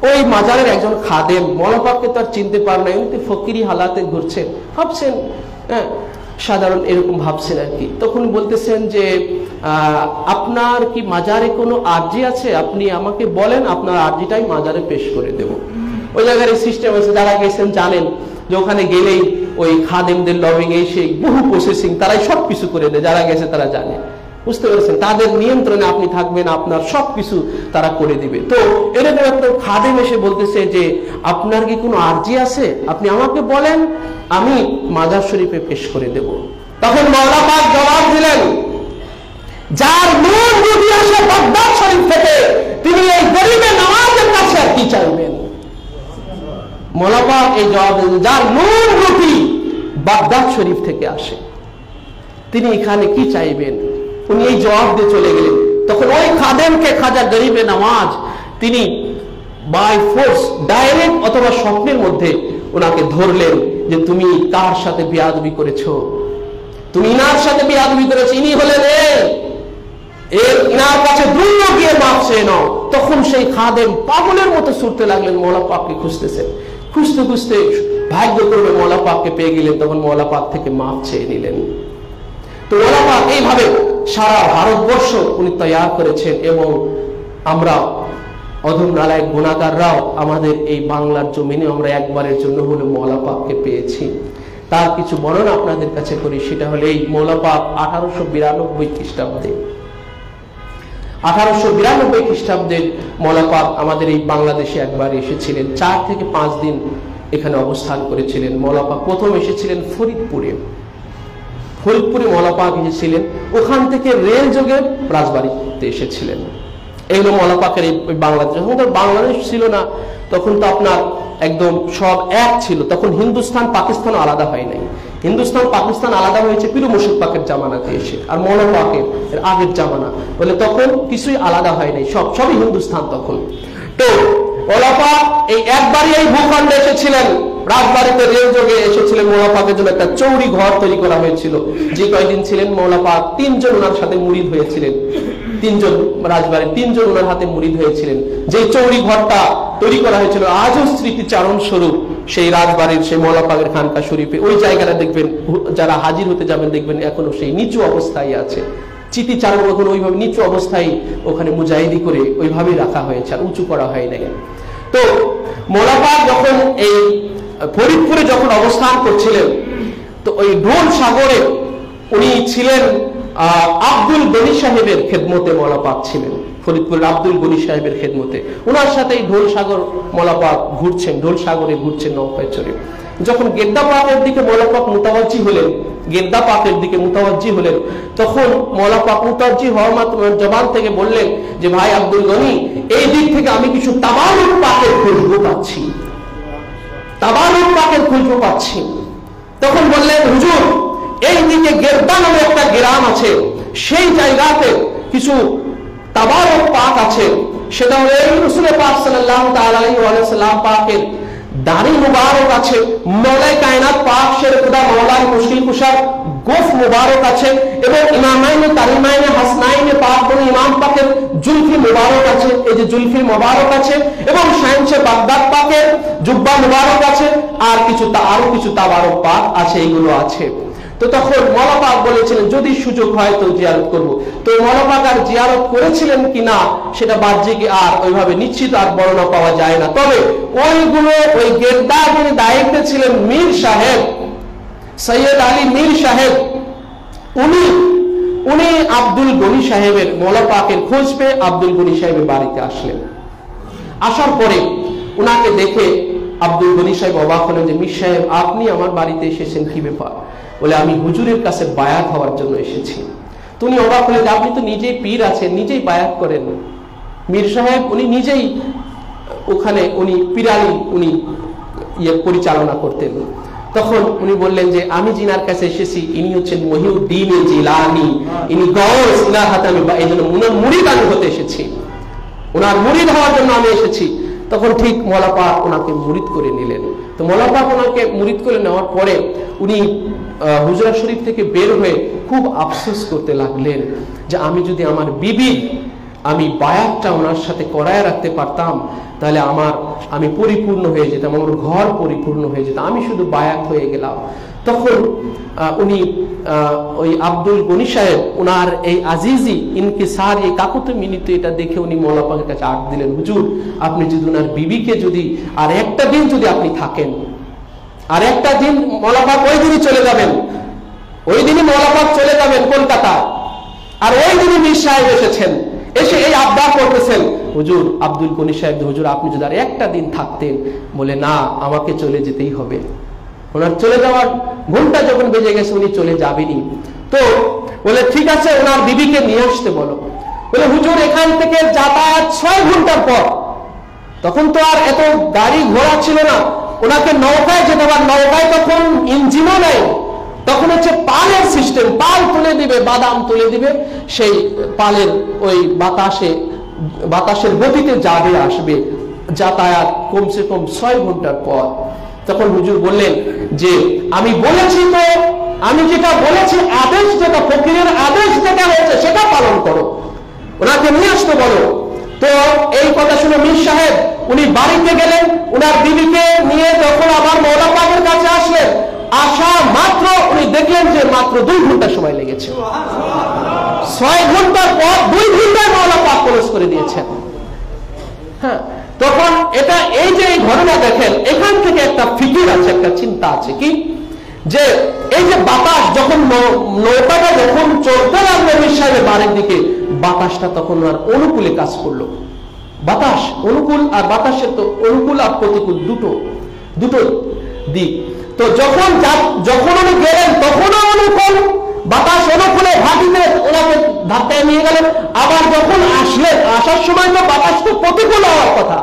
ওই মাজারের একজন খাদেম মওলা পাককে তো আর চিনতে পার না, উনি ফকিরি হালাতে ঘুরছেন, ভাবছেন হ্যাঁ সাধারণ এরকম ভাবছেন আর কি। তখন বলতেছেন যে আপনার কি মাজারে কোনো আরজি আছে, আপনি আমাকে বলেন, আপনার আরজিটাই মাজারে পেশ করে দেব। ওই জায়গার এই সিস্টেম আছে, যারা গেছেন জানেন যে ওখানে গেলেই ওই খাদেমদের লবিং এই সেই বহু প্রসেসিং তারাই সবকিছু করে দেয়, যারা গেছে তারা জানে, বুঝতে পেরেছেন? তাদের নিয়ন্ত্রণে আপনি থাকবেন, আপনার সবকিছু তারা করে দিবে। তো এরকম একটা খাদেম এসে বলতেছে যে আপনার কি কোনো আরজি আছে, আপনি আমাকে বলেন, আমি মাজার শরীফে পেশ করে দেব। তখন মওলা পাক জবাব দিলেন, যার নূর যদি আসে বাগদাদ শরীফ থেকে, তিনি এই গরিবে নওয়াজের কাছে আর কি চাইবেন? মওলা পাক এই জবাব দিলেন, যার নূর যদি বাগদাদ শরীফ থেকে আসে, তিনি এখানে কি চাইবেন? উনি এই জবাব দিয়ে চলে গেলেন। তখন ওই খাদেমকে খাজা গরিবে নওয়াজ তিনি বাই ফোর্স ডাইরেক্ট অথবা স্বপ্নের মধ্যে ওনাকে ধরলেন যে তুমি কার সাথে বেয়াদবি করেছো, তুমি ইনার সাথে বেয়াদবি করেছো, ইনি হলেন ইনার কাছে দ্রুত গিয়ে মাপ চেয়ে নাও। তখন সেই খাদেম পাগলের মতো ছুটতে লাগলেন, মওলা পাককে খুঁজতেছেন। খুঁজতে খুঁজতে ভাগ্য করবে মওলা পাককে পেয়ে গেলেন, তখন মওলা পাক থেকে মাপ চেয়ে নিলেন। তো মওলা পাক এইভাবে সারা ভারতবর্ষ উনি তৈরি করেছেন, এবং আমরা অধম নালায়ক গুনাহগাররাও আমাদের এই বাংলার জমিনে আমরা একবারের জন্য হলে মওলা পাককে পেয়েছি। তার কিছু বর্ণনা আপনাদের কাছে করি। সেটা হলে এই মওলা পাক 1892 খ্রিস্টাব্দে 1892 খ্রিস্টাব্দে মওলা পাক আমাদের এই বাংলাদেশে একবার এসেছিলেন। 4 থেকে 5 দিন এখানে অবস্থান করেছিলেন। মওলা পাক প্রথম এসেছিলেন ফরিদপুরে মওলা পাক এসেছিলেন, ওখান থেকে রেল যোগে রাজবাড়িতে এসেছিলেন। এগুলো মওলা পাকের এই বাংলাদেশ, যখন তো বাংলাদেশ ছিল না, তখন তো আপনার একদম সব এক ছিল। তখন হিন্দুস্তান পাকিস্তান আলাদা হয় নাই। হিন্দুস্তান পাকিস্তান আলাদা হয়েছে পীর মুর্শিদ পাকের জামানাতে এসে, আর মওলা পাকের আগের জামানা বলে তখন কিছুই আলাদা হয় নাই, সবই হিন্দুস্তান তখন। তো মওলা পাক এই একবারই এই ভূখণ্ডে এসেছিলেন, রাজবাড়িতে রেল যোগে এসেছিলেন। মওলা পাকের জন্য একটা চৌরি ঘর তৈরি করা হয়েছিল। যে কয়দিন ছিলেন মওলা পাক 3 জন ওনার সাথে মুরিদ হয়েছিলেন, 3 জন রাজবাড়ির 3 জন ওনার হাতে মুরিদ হয়েছিলেন। যে চৌরি ঘরটা তৈরি করা হয়েছিল আজও স্মৃতিচারণ স্বরূপ সেই রাজবাড়ির সেই মওলা পাকের খানকা শরীফে, ওই জায়গাটা দেখবেন যারা হাজির হতে যাবেন দেখবেন এখনো সেই নিচু অবস্থায় আছে। স্মৃতিচারণ এখন ওইভাবে নিচু অবস্থায় ওখানে মুজাহিদি করে ওইভাবেই রাখা হয়েছে, আর উঁচু করা হয় নাই। তো মওলা পাক যখন এই ফরিদপুরে যখন অবস্থান করছিলেন, তো ওই ঢোল সাগরে উনি ছিলেন আব্দুল গনি সাহেবের খেদমতে মওলা পাক ছিলেন। ফরিদপুরের আব্দুল গনি সাহেবের খেদমতে ওনার সাথে এই ঢোল সাগর মওলা পাক ঘুরছেন, ঢোল সাগরে ঘুরছেন নৌকায় চড়ে। যখন গেদ্দা পাকের দিকে মওলা পাক মুতাওয়াজ্জি হলেন, গেদ্দা পাকের দিকে মুতাওয়াজ্জি হলেন, তখন মওলা পাক মুতাওয়াজ্জি হওয়ার মাত্র জবান থেকে বললেন যে ভাই আব্দুল গনি, এই দিক থেকে আমি কিছু তাবারুক পাকের খুশবু পাচ্ছি, তাবারুক পাকের খুশবু পাচ্ছি। তখন বললেন হুজুর, এই দিকে গেদ্দা নামে একটা গ্রাম আছে, সেই জায়গাতে কিছু তাবারুক পাক আছে। সেটা হলো রাসূল পাক সাল্লাল্লাহু তাআলা আলাইহি ওয়া সাল্লাম পাকের দাড়ি মুবারক আছে, মওলাই কায়নাত পাক শের খুদা মাওলার মুশকিল কুশার গোফ মুবারক আছে, এবং ইমামাইনে তারিমাইনে হাসনাইনে পাক কোন ইমাম পাকের জুলফি মুবারক আছে, এই যে জুলফি মুবারক আছে, এবং শাইনশে বাগদাদ পাকের জুব্বা মুবারক আছে, আর আরো কিছু তাবারক পাক আছে, এইগুলো আছে। তো তখন মওলা পাক বলেছিলেন যদি সুযোগ হয় তো জিয়ারত করব। তো মওলা পাক আর জিয়ারত করেছিলেন কিনা সেটা বাহ্যিক আর ওইভাবে নিশ্চিত আর বর্ণনা পাওয়া যায় না। তবে ওইগুলো ওই গেদ্দা যিনি দায়িত্বে ছিলেন মীর সাহেব, সৈয়দ আলী মীর সাহেব, উনি আব্দুল গনি সাহেবের মওলা পাকের খোঁজ পেয়ে আব্দুল গনি সাহেবের বাড়িতে আসলেন। আসার পরে উনাকে দেখে আব্দুল গনি সাহেব অবাক হলেন যে মীর সাহেব আপনি আমার বাড়িতে এসেছেন, কি ব্যাপার? বলে আমি হুজুরের কাছে বায়াত হওয়ার জন্য এসেছি। তুমি অবাক হলেন যে আপনি তো নিজেই পীর আছেন, নিজেই বায়াত করেন। মীর সাহেব উনি নিজেই ওখানে উনি পীরানি উনি পরিচালনা করতেন। তখন উনি বললেন যে আমি জিনার কাছে এসেছি, ইনি হচ্ছেন মহিউদ্দিন জিলানী, ইনি গৌস ইলাহাতে, আমি এই জন্য মুরিদ আমি হতে এসেছি, ওনার মুরিদ হওয়ার জন্য আমি এসেছি। তখন ঠিক মওলা পাক ওনাকে মুরিদ করে নিলেন। তো মওলা পাক ওনাকে মুরিদ করে নেওয়ার পরে উনি হুজরা শরীফ থেকে বের হয়ে খুব আফসোস করতে লাগলেন যে আমি যদি আমার বিবির আমি বায়াতটা ওনার সাথে করায় রাখতে পারতাম তাহলে আমি পরিপূর্ণ হয়ে যেতাম, আমার ঘর পরিপূর্ণ হয়ে যেত, আমি শুধু বায়াত হয়ে গেলাম। তখন উনি ওই আব্দুল গনি সাহেব ওনার এই আজিজি ইনকিসার, এই কাকুতে মিনিত, এটা দেখে উনি মওলা পাকের কাছে আর্ট দিলেন, হুজুর আপনি যদি ওনার বিবিকে যদি আর একটা দিন যদি আপনি থাকেন, আর একটা দিন মওলা পাক ওই দিনই চলে যাবেন, ওই দিনই মওলা পাক চলে যাবেন কলকাতা, আর ওই দিনই মীর সাহেব এসেছেন, এসে এই আবদার করতেছেন, হুজুর আব্দুল গনি সাহেব, হুজুর আপনি যদি আর একটা দিন থাকতেন। বলে না, আমাকে চলে যেতেই হবে। ওনার চলে যাওয়ার ঘন্টা যখন বেজে গেছে উনি চলে যাবেনি। তো বলে ঠিক আছে, ওনার বিবিকে নিয়ে আসতে বলো। বলে হুজুর এখান থেকে যাতায়াত 6 ঘন্টার পর, তখন তো আর এত গাড়ি ঘোড়া ছিল না, ওনাকে নৌকায় যেতে হবে, নৌকায় তখন ইঞ্জিনও নাই, তখন হচ্ছে পালের সিস্টেম, পাল তুলে দিবে, বাদাম তুলে দিবে, সেই পালের ওই বাতাসের গতিতে যাবে আসবে, যাতায়াত কমসে কম 6 ঘন্টার পর। তখন হুজুর বললেন যে আমি বলেছি তো, আমি যেটা বলেছি, আদেশ যেটা ফকিরের আদেশ যেটা হয়েছে সেটা পালন করো, ওনাকে নিয়ে আসতে বলো। তো এই কথা শুনে মীর সাহেব উনি বাড়িতে গেলেন, ওনার বিবিকে নিয়ে যখন আবার মওলা পাকের কাছে আসলেন, আসা মাত্র উনি দেখলেন যে মাত্র 2 ঘন্টা সময় লেগেছে। 6 ঘন্টার পর 2 ঘন্টায় মওলা পাক ক্লোজ করে দিয়েছেন। হ্যাঁ, তখন এটা এই যে এই ঘটনা দেখেন, এখান থেকে একটা ফিকির আছে, একটা চিন্তা আছে, কি যে এই যে বাতাস যখন নৌকাটা যখন চলতে লাগলো মীর সাহেবের বাড়ির দিকে, বাতাসটা তখন আর অনুকূলে কাজ করলো। বাতাস অনুকূল, আর বাতাসের তো অনুকূল আর প্রতিকূল দুটো দিক। তো যখন উনি গেলেন তখনও অনুকূল, বাতাস অনুকূলে ভাটিতে ওনাকে ধাক্কায় নিয়ে গেলেন। আবার যখন আসলেন, আসার সময় তো বাতাস তো প্রতিকূল হওয়ার কথা,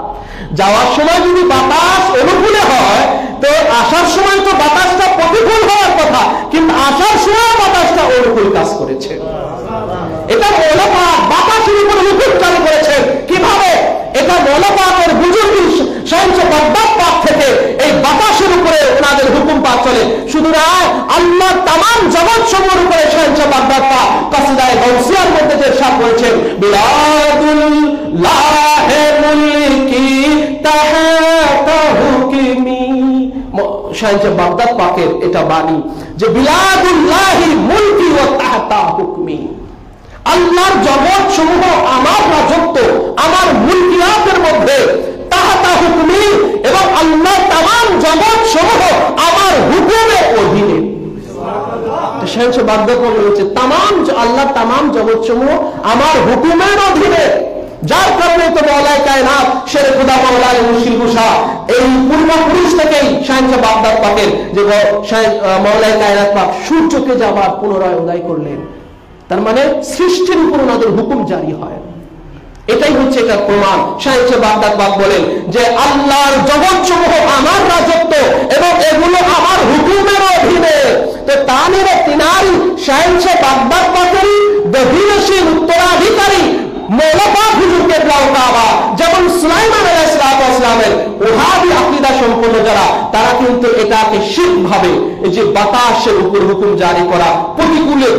যাওয়ার সময় যদি বাতাস অনুকূলে হয় তো আসার সময় তো বাতাসটা প্রতিকূল হওয়ার কথা, কিন্তু আসার সময় বাতাসটা অনুকূল কাজ করেছে। এটা মওলা পাক বাতাসের উপর হুকুম জারি করেছেন। কিভাবে? এটা মওলা পাকের বুজুর্গ শাহেনশাহ বাগদাদ পাক থেকে এই বাতাসের উপরে ওনাদের হুকুম পাক চলে। শুধু না, আল্লাহ তামাম জগৎ সমূহের উপরে শাহেনশাহ বাগদাদ পাক কাসিদায়ে গাউসিয়ার মধ্যে যে ইরশাদ করেছেন, বিলাদুল্লাহি মুলকি তাহাতা হুকমি। শাহেনশাহ বাগদাদ পাকের এটা বাণী যে বিলাদুল্লাহি মুলকি ওয়া তাহাতা হুকমি, আল্লাহর জগৎ সমূহ আমার রাজত্ব, আমার মুলকিয়াতের মধ্যে, তাহাতা হুকমি, এবং আল্লাহ তামাম জগৎ সমূহ আমার হুকুমের অধীনে। শাহেনশাহ বাগদাদ বলেছে আল্লাহ তামাম জগৎ সমূহ আমার হুকুমের অধীনে। যার কারণে তো মওলাই কায়নাত শেরে খুদা মাওলানা মুর্শিদ কুশা এই পূর্বপুরুষ থেকেই শাহেনশাহ বাগদাদ পাকের যে মওলাই কায়নাত পাক সূর্যকে যাবার পুনরায় উদয় করলেন, তার মানে সৃষ্টির উপর ওনাদের হুকুম জারি হয়। এটাই হচ্ছে এটার প্রমাণ। শাহেনশাহ বাগদাদ পাক বলেন যে আল্লাহর জগৎ সমূহ আমার রাজত্ব এবং এগুলো আমার হুকুমের অধীনে। তো তানের তিনারি শাহেনশাহ বাগদাদ পাকেরই দহিনশীল উত্তরাধিকারী মওলা পাক হুজুর কেবলাউল কাবা, যেমন সুলাইমান আলাইহিস সালামের ওহাবি আকীদা সম্পন্ন যারা, তারা কিন্তু এটাকে শিরক ভাবে, এই যে বাতাসের উপর হুকুম জারি করা, প্রতিকূলে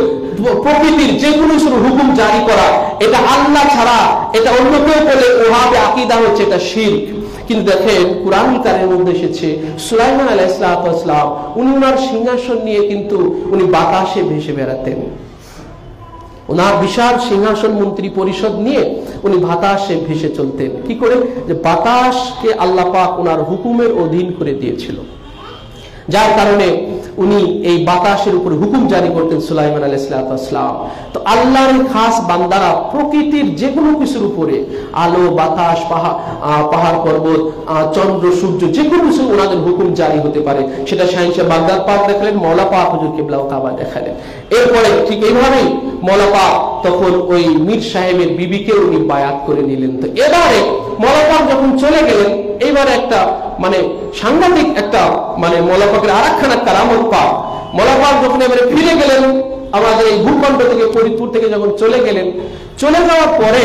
প্রকৃতির যে কোনো হুকুম জারি করা, এটা আল্লাহ ছাড়া এটা অন্য কেউ বলে ওহাবি আকীদা হচ্ছে এটা শিরক। কিন্তু দেখেন কুরআনুল কারীমের মধ্যে এসেছে সুলাইমান আলাইহিস সালাম উনি ওনার সিংহাসন নিয়ে কিন্তু উনি বাতাসে ভেসে বেড়াতেন। ওনার বিশাল সিংহাসন মন্ত্রী পরিষদ নিয়ে উনি বাতাসে ভেসে চলতেন। কি করে? যে বাতাসকে আল্লাহ পাক ওনার হুকুমের অধীন করে দিয়েছিল, যার কারণে উনি এই বাতাসের উপর হুকুম জারি করতেন সুলাইমান আলাইহিস সালাম। তো আল্লাহর খাস বান্দারা প্রকৃতির যে কোনো কিছুর উপরে, আলো বাতাস পাহাড় পর্বত চন্দ্র সূর্য যে কোনো কিছু ওনাদের হুকুম জারি হতে পারে। সেটা শাহেনশাহ বাগদাদ পাক দেখালেন, মওলা পাক হুজুর কিবলাউল কাবা দেখালেন। এরপরে ঠিক এইভাবেই মওলা পাক তখন ওই মীর সাহেবের বিবিকে উনি বায়াত করে নিলেন। তো এবারে মওলা পাক যখন চলে গেলেন, এইবারে একটা মানে সাংঘাতিক একটা মানে মওলা পাকের আরেকখানা কারামত পাক। মওলা পাক যখন এবারে ফিরে গেলেন আমাদের এই ভূখণ্ড থেকে, ফরিদপুর থেকে যখন চলে গেলেন, চলে যাওয়ার পরে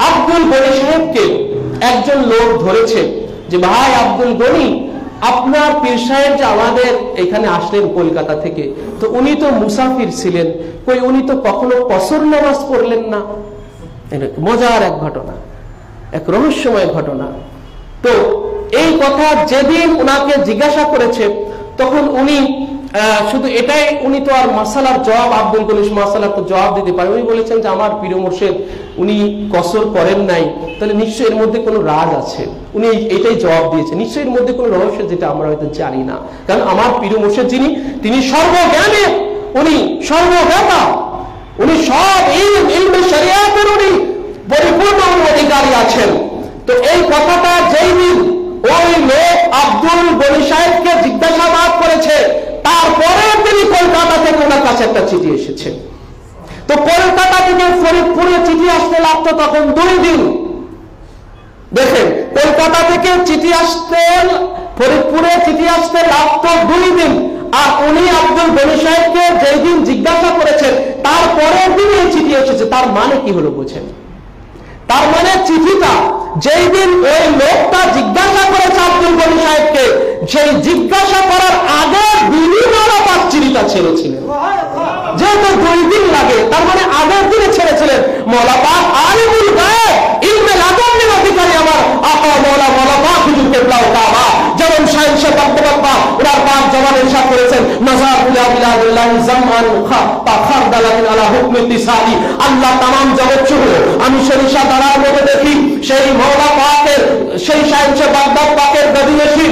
আব্দুল গনি সাহেবকে একজন লোক ধরেছে যে ভাই আব্দুল গনি, আপনার পীর সাহেব যে আমাদের এখানে আসলেন কলকাতা থেকে, তো উনি তো মুসাফির ছিলেন, কই উনি তো কখনো কসর নামাজ পড়লেন না। মজার এক ঘটনা, এক রহস্যময় ঘটনা। তো এই কথা যেদিন উনাকে জিজ্ঞাসা করেছে তখন উনি শুধু এটাই, উনি তো আর মাসালার জবাব, আব্দুল গনি মাসালার তো জবাব দিতে পারেন। উনি বলেছেন যে আমার প্রিয় মুর্শিদ উনি কসর করেন নাই, তাহলে নিশ্চয়ই এর মধ্যে কোনো রাজ আছে। উনি এটাই জবাব দিয়েছেন, নিশ্চয়ই এর মধ্যে কোনো রহস্য যেটা আমরা হয়তো জানি না। কারণ আমার প্রিয় মুর্শিদ যিনি, তিনি সর্বজ্ঞানে, উনি সর্বজ্ঞাতা, উনি সব ইলমে শরিয়াতের উনি পরিপূর্ণ অধিকারী আছেন। তো এই কথাটা যেই দিন ওই লোক আব্দুল গনি সাহেবকে জিজ্ঞাসাবাদ করেছে, তারপরে তিনি কলকাতা থেকে ওনার কাছে একটা চিঠি এসেছে। তো কলকাতা থেকে ফরিদপুরে চিঠি আসতে লাগতো তখন 2 দিন। দেখেন, কলকাতা থেকে চিঠি আসতে, ফরিদপুরে চিঠি আসতে লাগতো 2 দিন। আর উনি আব্দুল গনি সাহেবকে যেই দিন জিজ্ঞাসা করেছেন তারপরের দিন এই চিঠি এসেছে। তার মানে কি হলো বুঝেন? তার মানে চিঠিটা যেই দিন ওই লোকটা জিজ্ঞাসা করেছে আব্দুল গনি সাহেবকে, সেই জিজ্ঞাসা করার আগের দিনই মওলা পাক চিঠিটা ছেড়েছিলেন। যেহেতু 2 দিন লাগে, তার মানে আগের দিনে ছেড়েছিলেন। মওলা পাক আলিমুল গায়ব, ইলমে লাদুন্নির অধিকারী আমার আকা মওলা পাক হুজুর কিবলা ও কাবা, যেমন শাইখ শেখ আব্দুল বাবা ওনার পাক জবানে ইরশাদ করেছেন, নাযারুল বিলাদিল্লাহি জামান খারদালাতিন আলা হুকমি তিসালি। আল্লাহ तमाम জগৎ সমূহ আমি সরিষা দাঁড়ার মতো দেখি, সেই মওলা পাকের, সেই শাইখ শেখ বাগদাদ পাকের গদিনশীন,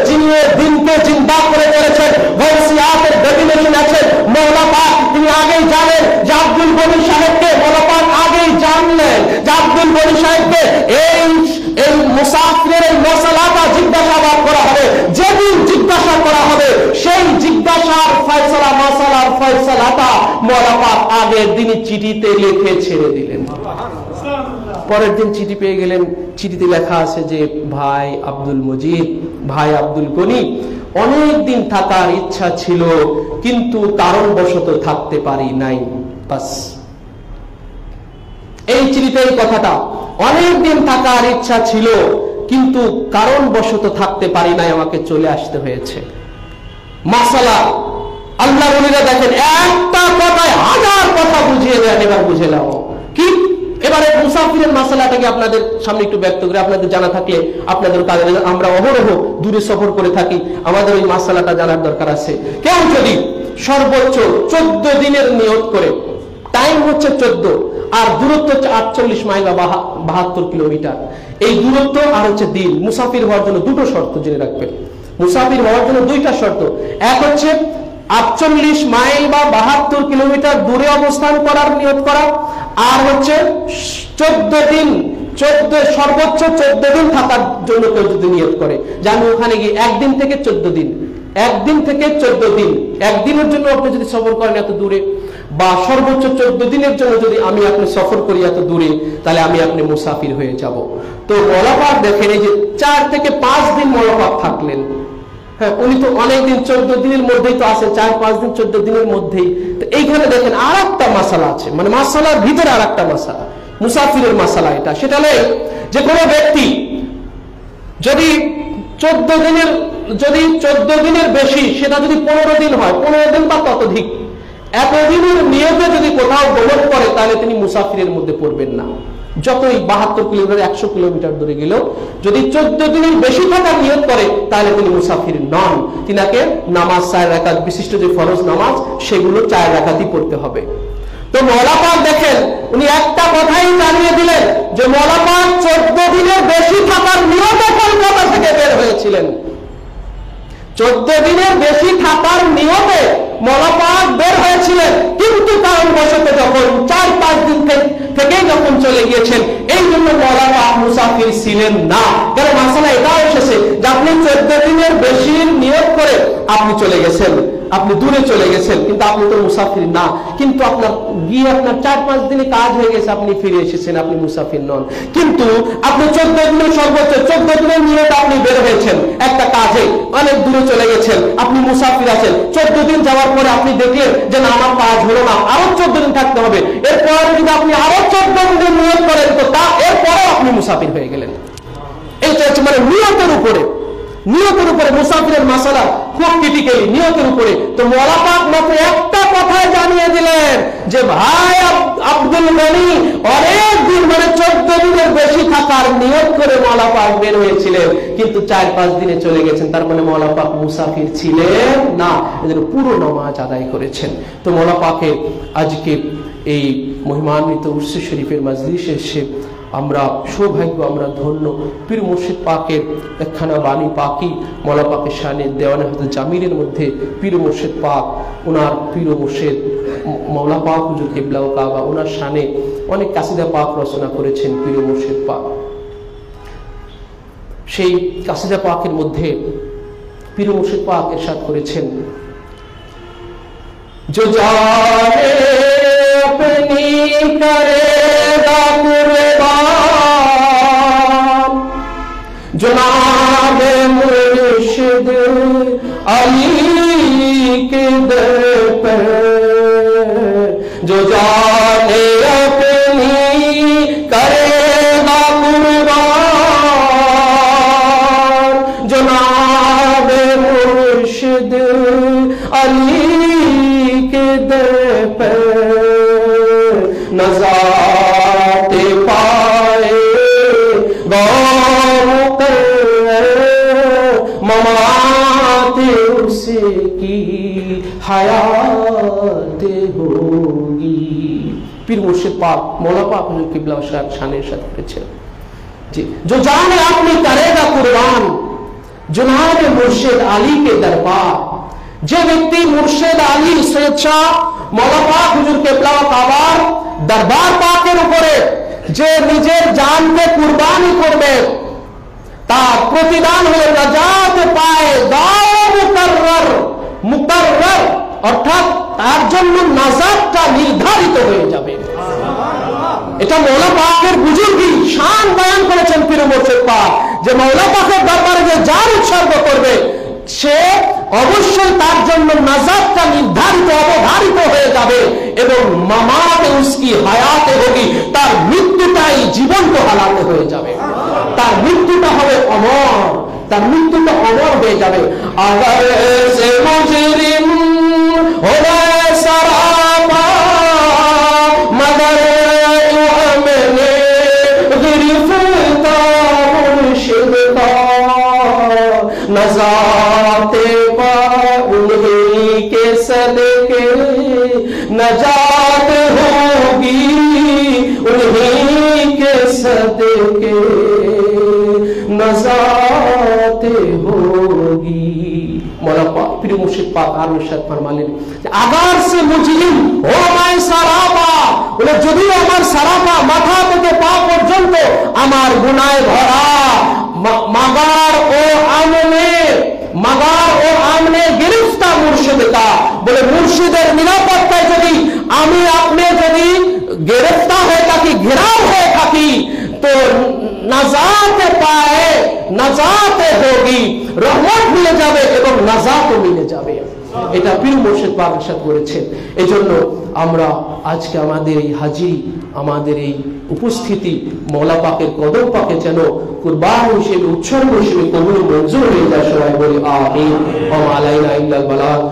যিনি দিনকে জিন্দা করে চলেছেন, গৌসিয়াতের গদিনশীন আছেন মওলা পাক। তিনি আগেই জানেন যে আব্দুল গনি সাহেবকে, মওলা পাক আগেই জানলেন যে আব্দুল গনি সাহেবকে এই মুসাফিরের এই মশালাটা জিজ্ঞাসাবাদ করা হবে। যেদিন জিজ্ঞাসা করা হবে সেই জিজ্ঞাসার ফয়সালা, মশালার ফয়সালাটা মওলা পাক আগের দিনই চিঠিতে লিখে ছেড়ে দিলেন। পরের দিন চিঠি পেয়ে গেলেন। চিঠিতে লেখা আছে যে ভাই আব্দুল মজিদ, ভাই আব্দুল গনি, অনেক দিন থাকার ইচ্ছা ছিল কিন্তু কারণবশত থাকতে পারি নাই। বাস এই চিঠিতে এই কথাটা, অনেক দিন থাকার ইচ্ছা ছিল কিন্তু কারণবশত থাকতে পারি নাই, আমাকে চলে আসতে হয়েছে। মাসালা আল্লাহ বলিরা দেখেন, একটা কথায় 1000 কথা বুঝিয়ে দেন। এবার বুঝে নাও কি, এবারে মুসাফিরের মাসালাটাকে আপনাদের সামনে একটু ব্যক্ত করে, আপনাদের জানা থাকলে আপনাদের কাজে, আমরা অহরহ দূরে সফর করে থাকি, আমাদের ওই মাসালাটা জানার দরকার আছে। কেউ যদি সর্বোচ্চ 14 দিনের নিয়ত করে, টাইম হচ্ছে 14 আর দূরত্ব হচ্ছে 48 মাইল বা 72 কিলোমিটার, এই দূরত্ব আর হচ্ছে দিন। মুসাফির হওয়ার জন্য 2টো শর্ত জেনে রাখবেন। মুসাফির হওয়ার জন্য 2টা শর্ত, এক হচ্ছে 48 মাইল বা 72 কিলোমিটার দূরে অবস্থান করার নিয়ত করা, আর হচ্ছে 14 দিন, সর্বোচ্চ 14 দিন থাকার জন্য কেউ যদি নিয়ত করে যে আমি ওখানে গিয়ে 1 দিন থেকে 14 দিন, 1 দিন থেকে 14 দিন, 1 দিনের জন্য আপনি যদি সফর করেন এত দূরে, বা সর্বোচ্চ 14 দিনের জন্য যদি আপনি সফর করি এত দূরে, তাহলে আপনি মুসাফির হয়ে যাব। তো মওলা পাক দেখেন, এই যে 4 থেকে 5 দিন মওলা পাক থাকলেন। হ্যাঁ, উনি তো অনেকদিন 14 দিনের মধ্যেই তো আছে, 4-5 দিন 14 দিনের মধ্যেই। তো এইখানে দেখেন আর একটা মাসালা আছে, মানে মাসালার ভিতরে আর একটা মাসালা, মুসাফিরের মাসালা এটা। সেটা হলো যে কোনো ব্যক্তি যদি 14 দিনের বেশি, সেটা যদি 15 দিন হয়, 15 দিন বা ততোধিক, এতদিনের নিয়তে যদি কোথাও গমন করে তাহলে তিনি মুসাফিরের মধ্যে পড়বেন না। যতই 72 কিলোমিটার 100 কিলোমিটার দূরে গেলেও যদি 14 দিনের বেশি থাকার নিয়ত করে তাহলে তিনি মুসাফির নন। তিনাকে নামাজ 4 রাকাত, বিশিষ্ট যে ফরজ নামাজ সেগুলো 4 রাকাতই পড়তে হবে। তো মওলা পাক দেখেন, উনি একটা কথাই জানিয়ে দিলেন যে মওলা পাক 14 দিনের বেশি থাকার নিয়তে কলকাতা থেকে বের হয়েছিলেন। 14 দিনের বেশি থাকার নিয়তে মওলা পাক বের হয়েছিলেন, কিন্তু কারণবশত যখন 4-5 দিন থেকেই যখন চলে গিয়েছেন, এই জন্য মওলা পাক মুসাফির ছিলেন না। কারণ মাসালা এটাও এসেছে যে আপনি 14 দিনের বেশি নিয়ত করে আপনি চলে গেছেন, আপনি দূরে চলে গেছেন, কিন্তু আপনি তো মুসাফির না। কিন্তু আপনার 4-5 দিনে কাজ হয়ে গেছে, আপনি ফিরে এসেছেন, আপনি মুসাফির নন। কিন্তু আপনি 14 দিনের, সর্বোচ্চ 14 দিনের নিয়ত গেছেন, আপনি মুসাফির আছেন, 14 দিন যাওয়ার পরে আপনি দেখলেন যে না আমার কাজ হলো না, আরো 14 দিন থাকতে হবে, এরপরে যদি আপনি আরো 14 দিন নিয়ত করেন তো তা এরপরে আপনি মুসাফির হয়ে গেলেন। এইটা হচ্ছে মানে নিয়তের উপরে মুসাফিরের মাসালা খুব ক্রিটিক্যালি নিয়তের উপরে। তো মওলা পাক মাত্র একটা কথাই জানিয়ে দিলেন যে ভাই আব্দুল গনি অনেক দিন মানে 14 দিনের বেশি থাকার নিয়ত করে মওলা পাক বের হয়েছিলেন, কিন্তু 4-5 দিনে চলে গেছেন, তার মানে মওলা পাক মুসাফির ছিলেন না, এজন্য পুরো নামাজ আদায় করেছেন। তো মওলা পাকের আজকে এই মহিমান্বিত উরসে শরীফের মাজলিসে এসে আমরা সৌভাগ্য, আমরা ধন্য। পীর মুর্শিদ পাকের একখানা বাণী পাকি মওলা পাকের শানে দেওয়ানে হযরত জামিরের মধ্যে পীর মুর্শিদ পাক, ওনার পীর মুর্শিদ মওলা পাক হুজুর কিবলা ও কাবা, ওনার শানে অনেক কাসিদা পাক রচনা করেছেন পীর মুর্শিদ পাক। সেই কাসিদা পাকের মধ্যে পীর মুর্শিদ পাক ইরশাদ করেছেন, जो जाने अपनी करेगा कुर्बान, जनाब मुर्शिद अली के दर पर, जो जाने अपनी करेगा कुर्बान, जनाब मुर्शिद अली नज़ात पाए ममात उसकी हयात होगी। पीर मुर्शिद पाक मौला पाक हुजूर किबला शान इरशाद करेছেন जी, जो जान अपनी करेगा कुर्बान जनाब मुर्शिद अली के दरबार, যে ব্যক্তি মুর্শিদ আলী স্বেচ্ছা মওলা পাক হুজুর কিবলা ও কাবার দরবার পাকের উপরে যে নিজের জানকে কুরবানি করবে, তার প্রতিদান হলো নাজাত পায় দাও মুকাররর, অর্থাৎ তার জন্য নাজাতটা নির্ধারিত হয়ে যাবে। এটা মওলা পাকের বুজুর্গি শান বয়ান করেছেন পীর মুর্শিদ পাক, যে মওলা পাকের দরবারে যে জান উৎসর্গ করবে সে অবশ্যই তার জন্য নাজাতটা নির্ধারিত অবধারিত হয়ে যাবে এবং মামাতে উসকি হায়াতে হোগি, তার মৃত্যুটাই জীবন্ত হালাতে হয়ে যাবে, তার মৃত্যুটা হবে অমর, তার মৃত্যুটা অমর হয়ে যাবে। আগার সে মুজরিম হোনা সারাপা মগর আমনে গিরফতা মুর্শিদ কা नज़ाते पा उन्हीं के सदके नजात होगी, उन्हीं के सदके नजात होगी। मौला पाक पीर मुर्शिद पाक আর ইরশাদ ফরমালেন যে আগার সে মুজরিম ও মাই সারাপা, বলে যদি আমার সারাপা মাথা থেকে পা পর্যন্ত আমার গুনাহে ভরা, মাগার ও আমনে গিরফতা মুর্শিদ কা, বলে মুর্শিদের নিরাপত্তায় যদি আমি আপনি যদি গ্রেফতার হয়ে থাকি, ঘেরাও হয়ে থাকি, তো নাজাত পায়ে নাজাতে হোগি, রহমত মিলে যাবে এবং নাজাতও মিলে যাবে। এটা পীর মুর্শিদ পাক ইরশাদ করেছেন। এজন্য আমরা আজকে আমাদের এই হাজিরি, আমাদের এই উপস্থিতি মওলা পাকের কদম পাকে যেন কুরবান হিসেবে উৎসর্গ হিসেবে কবুল মঞ্জুর হয়ে যায়। সবাই বলি আমিন। ওয়া আলাইনা ইল্লাল বালাগ।